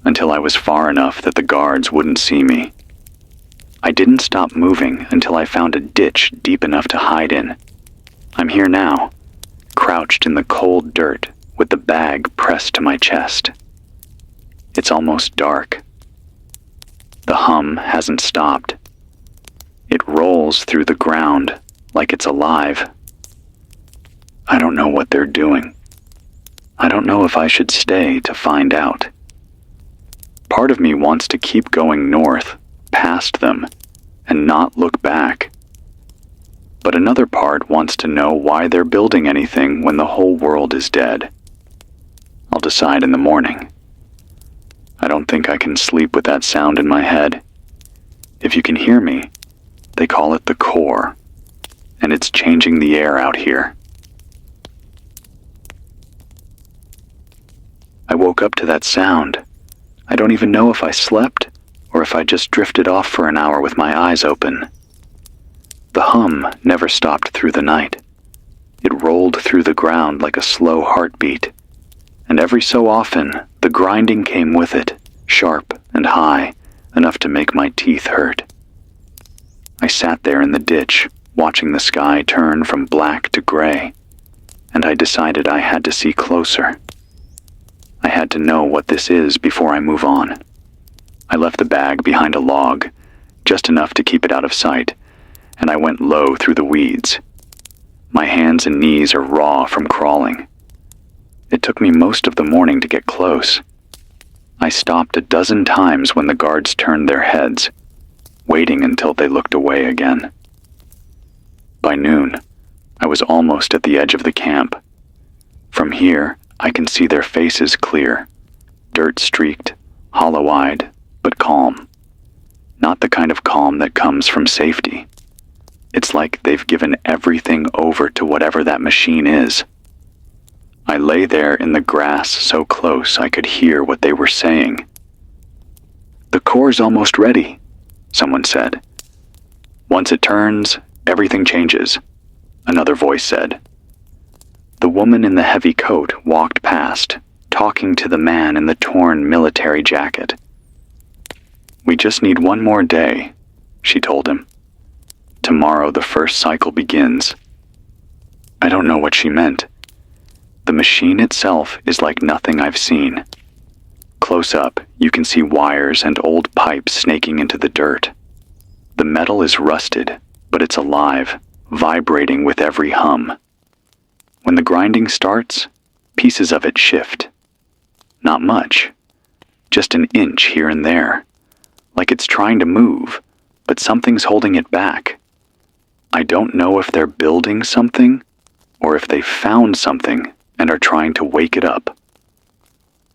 until I was far enough that the guards wouldn't see me. I didn't stop moving until I found a ditch deep enough to hide in. I'm here now, crouched in the cold dirt with the bag pressed to my chest. It's almost dark. The hum hasn't stopped. It rolls through the ground like it's alive. I don't know what they're doing. I don't know if I should stay to find out. Part of me wants to keep going north, past them, and not look back. But another part wants to know why they're building anything when the whole world is dead. I'll decide in the morning. I don't think I can sleep with that sound in my head. If you can hear me, they call it the core, and it's changing the air out here. I woke up to that sound. I don't even know if I slept or if I just drifted off for an hour with my eyes open. The hum never stopped through the night. It rolled through the ground like a slow heartbeat, and every so often the grinding came with it, sharp and high, enough to make my teeth hurt. I sat there in the ditch, watching the sky turn from black to gray, and I decided I had to see closer. I had to know what this is before I move on. I left the bag behind a log, just enough to keep it out of sight, and I went low through the weeds. My hands and knees are raw from crawling. It took me most of the morning to get close. I stopped a dozen times when the guards turned their heads, waiting until they looked away again. By noon, I was almost at the edge of the camp. From here, I can see their faces clear, dirt-streaked, hollow-eyed, but calm. Not the kind of calm that comes from safety. It's like they've given everything over to whatever that machine is. I lay there in the grass so close I could hear what they were saying. "The core's almost ready," someone said. "Once it turns, everything changes," another voice said. The woman in the heavy coat walked past, talking to the man in the torn military jacket. "We just need one more day," she told him. "Tomorrow the first cycle begins." I don't know what she meant. The machine itself is like nothing I've seen. Close up, you can see wires and old pipes snaking into the dirt. The metal is rusted, but it's alive, vibrating with every hum. When the grinding starts, pieces of it shift. Not much, just an inch here and there, like it's trying to move, but something's holding it back. I don't know if they're building something, or if they found something and are trying to wake it up.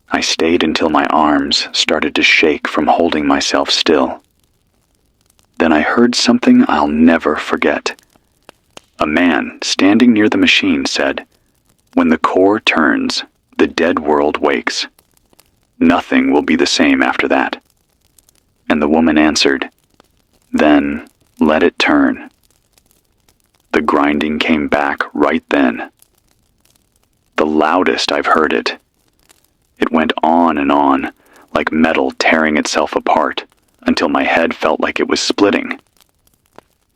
I stayed until my arms started to shake from holding myself still. Then I heard something I'll never forget. A man standing near the machine said, "When the core turns, the dead world wakes. Nothing will be the same after that." And the woman answered, "Then let it turn." The grinding came back right then. The loudest I've heard it. It went on, like metal tearing itself apart, until my head felt like it was splitting.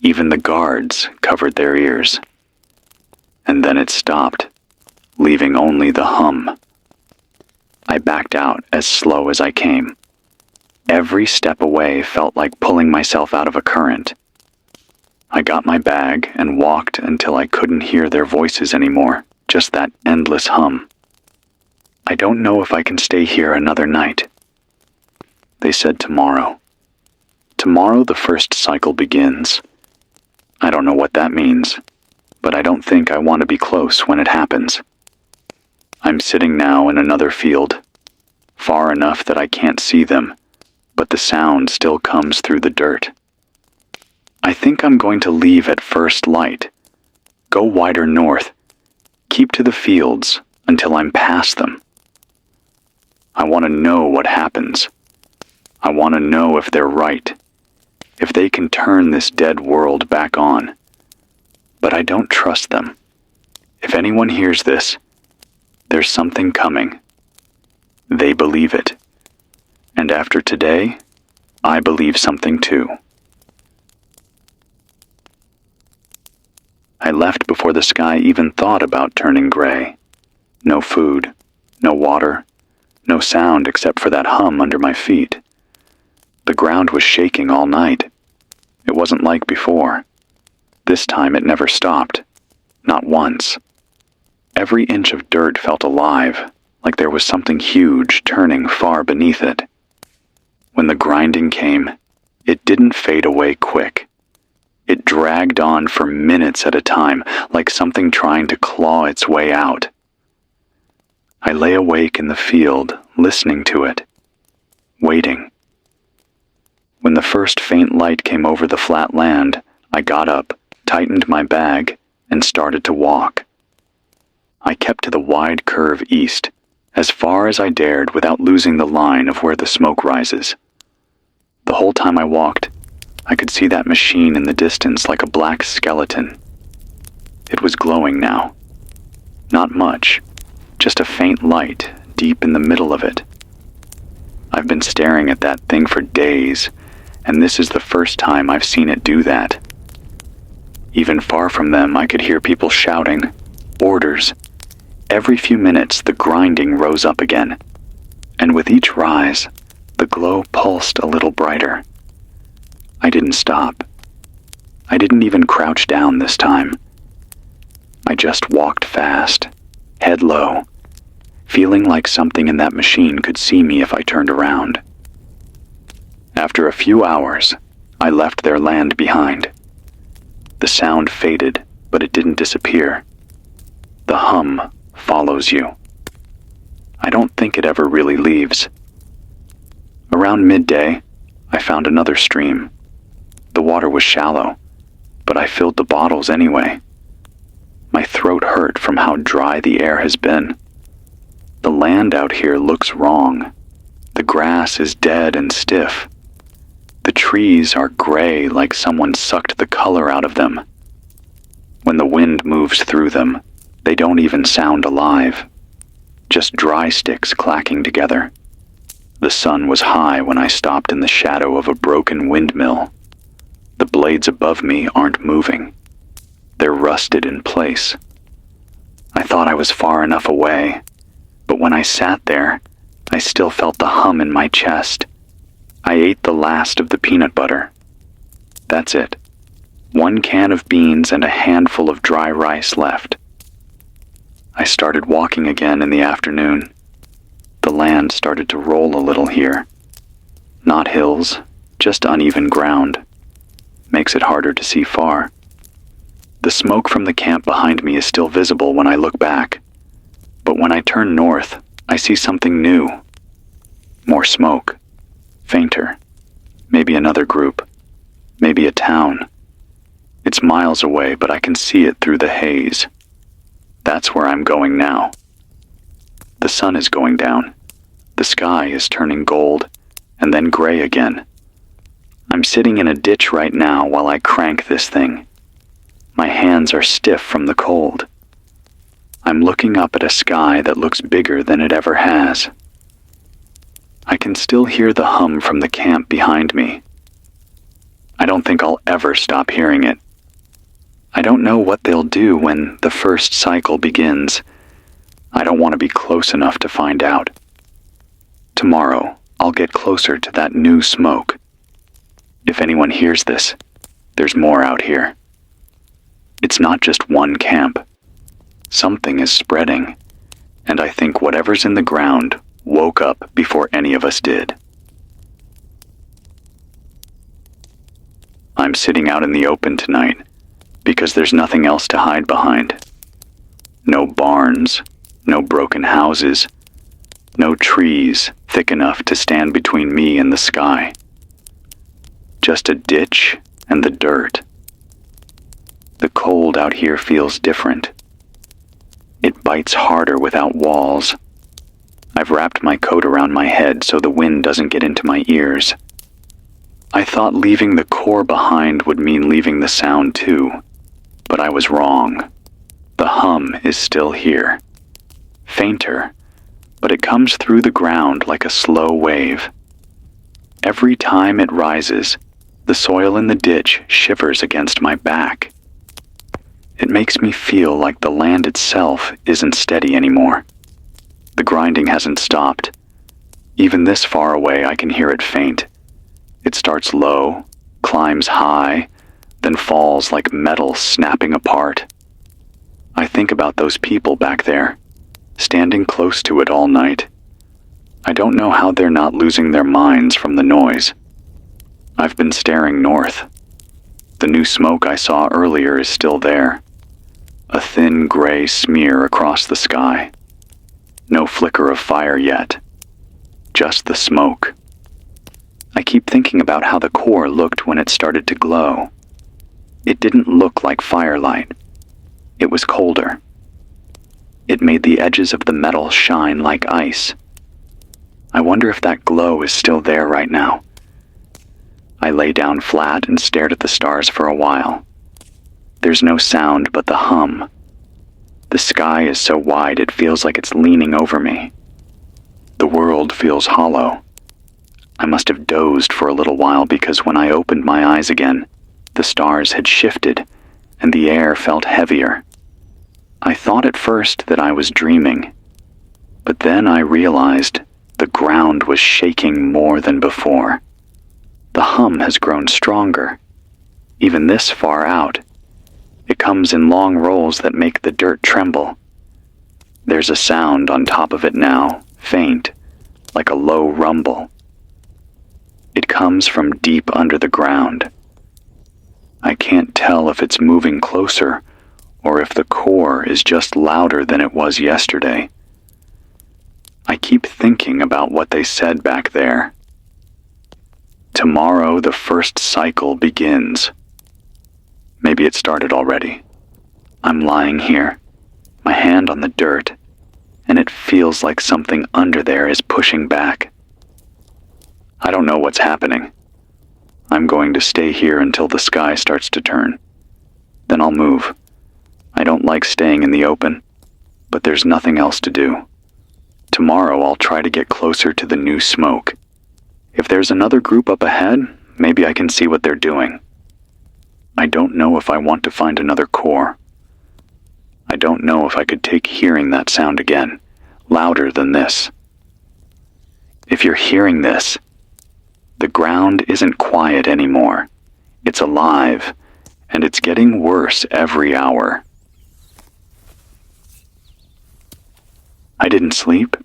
Even the guards covered their ears. And then it stopped, leaving only the hum. I backed out as slow as I came. Every step away felt like pulling myself out of a current. I got my bag and walked until I couldn't hear their voices anymore, just that endless hum. I don't know if I can stay here another night. They said tomorrow. Tomorrow the first cycle begins. I don't know what that means, but I don't think I want to be close when it happens. I'm sitting now in another field, far enough that I can't see them, but the sound still comes through the dirt. I think I'm going to leave at first light, go wider north, keep to the fields until I'm past them. I want to know what happens. I want to know if they're right, if they can turn this dead world back on. But I don't trust them. If anyone hears this, there's something coming. They believe it. And after today, I believe something too. I left before the sky even thought about turning gray. No food, no water, no sound except for that hum under my feet. The ground was shaking all night. It wasn't like before. This time it never stopped. Not once. Every inch of dirt felt alive, like there was something huge turning far beneath it. When the grinding came, It didn't fade away quick. It dragged on for minutes at a time, like something trying to claw its way out. I lay awake in the field, listening to it, waiting. When the first faint light came over the flat land, I got up, tightened my bag, and started to walk. I kept to the wide curve east, as far as I dared without losing the line of where the smoke rises. The whole time I walked, I could see that machine in the distance like a black skeleton. It was glowing now. Not much, just a faint light deep in the middle of it. I've been staring at that thing for days, and this is the first time I've seen it do that. Even far from them, I could hear people shouting, orders. Every few minutes, the grinding rose up again, and with each rise, the glow pulsed a little brighter. I didn't stop. I didn't even crouch down this time. I just walked fast, head low, feeling like something in that machine could see me if I turned around. After a few hours, I left their land behind. The sound faded, but it didn't disappear. The hum follows you. I don't think it ever really leaves. Around midday, I found another stream. The water was shallow, but I filled the bottles anyway. My throat hurt from how dry the air has been. The land out here looks wrong. The grass is dead and stiff. The trees are gray like someone sucked the color out of them. When the wind moves through them, they don't even sound alive. Just dry sticks clacking together. The sun was high when I stopped in the shadow of a broken windmill. The blades above me aren't moving. They're rusted in place. I thought I was far enough away, but when I sat there, I still felt the hum in my chest. I ate the last of the peanut butter. That's it. 1 can of beans and a handful of dry rice left. I started walking again in the afternoon. The land started to roll a little here. Not hills, just uneven ground. Makes it harder to see far. The smoke from the camp behind me is still visible when I look back. But when I turn north, I see something new. More smoke. Fainter. Maybe another group. Maybe a town. It's miles away, but I can see it through the haze. That's where I'm going now. The sun is going down. The sky is turning gold, and then gray again. I'm sitting in a ditch right now while I crank this thing. My hands are stiff from the cold. I'm looking up at a sky that looks bigger than it ever has. I can still hear the hum from the camp behind me. I don't think I'll ever stop hearing it. I don't know what they'll do when the first cycle begins. I don't want to be close enough to find out. Tomorrow, I'll get closer to that new smoke. If anyone hears this, there's more out here. It's not just one camp. Something is spreading, and I think whatever's in the ground woke up before any of us did. I'm sitting out in the open tonight because there's nothing else to hide behind. No barns, no broken houses, no trees thick enough to stand between me and the sky. Just a ditch and the dirt. The cold out here feels different. It bites harder without walls. I've wrapped my coat around my head so the wind doesn't get into my ears. I thought leaving the core behind would mean leaving the sound too, but I was wrong. The hum is still here. Fainter, but it comes through the ground like a slow wave. Every time it rises, the soil in the ditch shivers against my back. It makes me feel like the land itself isn't steady anymore. The grinding hasn't stopped. Even this far away, I can hear it faint. It starts low, climbs high, then falls like metal snapping apart. I think about those people back there, standing close to it all night. I don't know how they're not losing their minds from the noise. I've been staring north. The new smoke I saw earlier is still there. A thin gray smear across the sky. No flicker of fire yet. Just the smoke. I keep thinking about how the core looked when it started to glow. It didn't look like firelight. It was colder. It made the edges of the metal shine like ice. I wonder if that glow is still there right now. I lay down flat and stared at the stars for a while. There's no sound but the hum. The sky is so wide it feels like it's leaning over me. The world feels hollow. I must have dozed for a little while because when I opened my eyes again, the stars had shifted and the air felt heavier. I thought at first that I was dreaming, but then I realized the ground was shaking more than before. The hum has grown stronger, even this far out. It comes in long rolls that make the dirt tremble. There's a sound on top of it now, faint, like a low rumble. It comes from deep under the ground. I can't tell if it's moving closer or if the core is just louder than it was yesterday. I keep thinking about what they said back there. Tomorrow the first cycle begins. Maybe it started already. I'm lying here, my hand on the dirt, and it feels like something under there is pushing back. I don't know what's happening. I'm going to stay here until the sky starts to turn. Then I'll move. I don't like staying in the open, but there's nothing else to do. Tomorrow I'll try to get closer to the new smoke. If there's another group up ahead, maybe I can see what they're doing. I don't know if I want to find another core. I don't know if I could take hearing that sound again, louder than this. If you're hearing this, the ground isn't quiet anymore. It's alive, and it's getting worse every hour. I didn't sleep.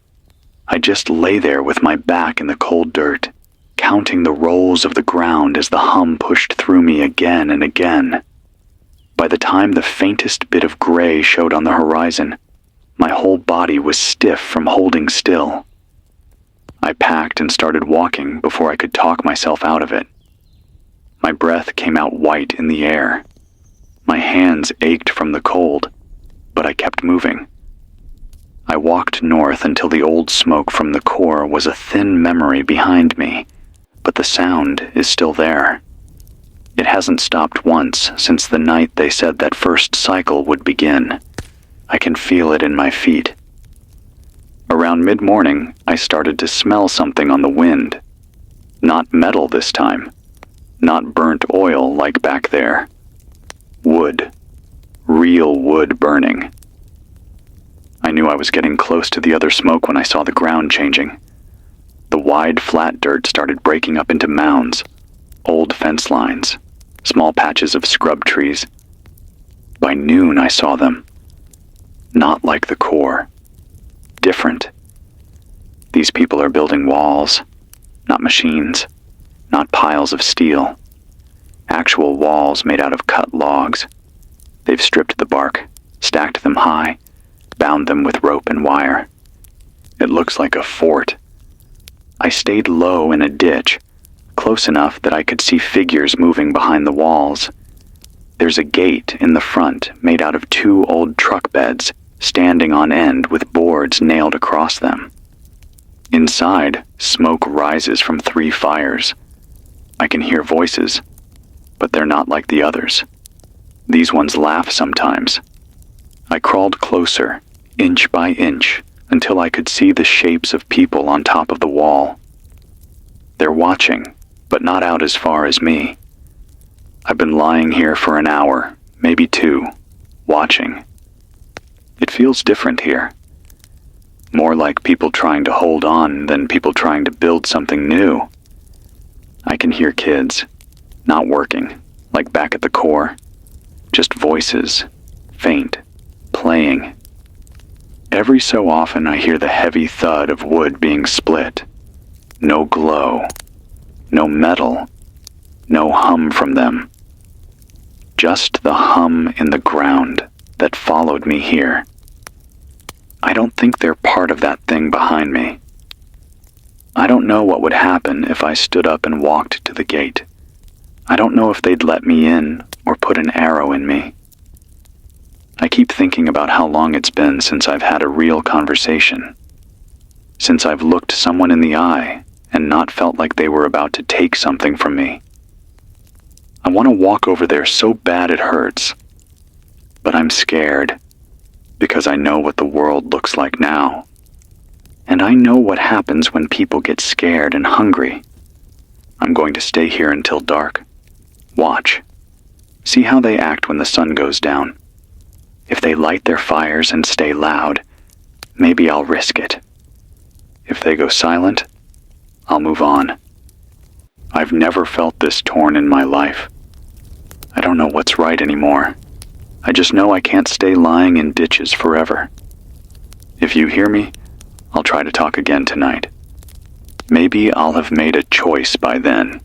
I just lay there with my back in the cold dirt, counting the rolls of the ground as the hum pushed through me again and again. By the time the faintest bit of gray showed on the horizon, my whole body was stiff from holding still. I packed and started walking before I could talk myself out of it. My breath came out white in the air. My hands ached from the cold, but I kept moving. I walked north until the old smoke from the core was a thin memory behind me, but the sound is still there. It hasn't stopped once since the night they said that first cycle would begin. I can feel it in my feet. Around mid-morning, I started to smell something on the wind. Not metal this time. Not burnt oil like back there. Wood. Real wood burning. I knew I was getting close to the other smoke when I saw the ground changing. The wide, flat dirt started breaking up into mounds, old fence lines, small patches of scrub trees. By noon, I saw them. Not like the core. Different. These people are building walls, not machines, not piles of steel. Actual walls made out of cut logs. They've stripped the bark, stacked them high, bound them with rope and wire. It looks like a fort. I stayed low in a ditch, close enough that I could see figures moving behind the walls. There's a gate in the front made out of 2 old truck beds, standing on end with boards nailed across them. Inside, smoke rises from 3 fires. I can hear voices, but they're not like the others. These ones laugh sometimes. I crawled closer, inch by inch, until I could see the shapes of people on top of the wall. They're watching, but not out as far as me. I've been lying here for an hour, maybe 2, watching. It feels different here. More like people trying to hold on than people trying to build something new. I can hear kids, not working, like back at the core. Just voices, faint, playing. Every so often I hear the heavy thud of wood being split. No glow, no metal, no hum from them. Just the hum in the ground that followed me here. I don't think they're part of that thing behind me. I don't know what would happen if I stood up and walked to the gate. I don't know if they'd let me in or put an arrow in me. I keep thinking about how long it's been since I've had a real conversation, since I've looked someone in the eye and not felt like they were about to take something from me. I want to walk over there so bad it hurts, but I'm scared because I know what the world looks like now. And I know what happens when people get scared and hungry. I'm going to stay here until dark. Watch. See how they act when the sun goes down. If they light their fires and stay loud, maybe I'll risk it. If they go silent, I'll move on. I've never felt this torn in my life. I don't know what's right anymore. I just know I can't stay lying in ditches forever. If you hear me, I'll try to talk again tonight. Maybe I'll have made a choice by then.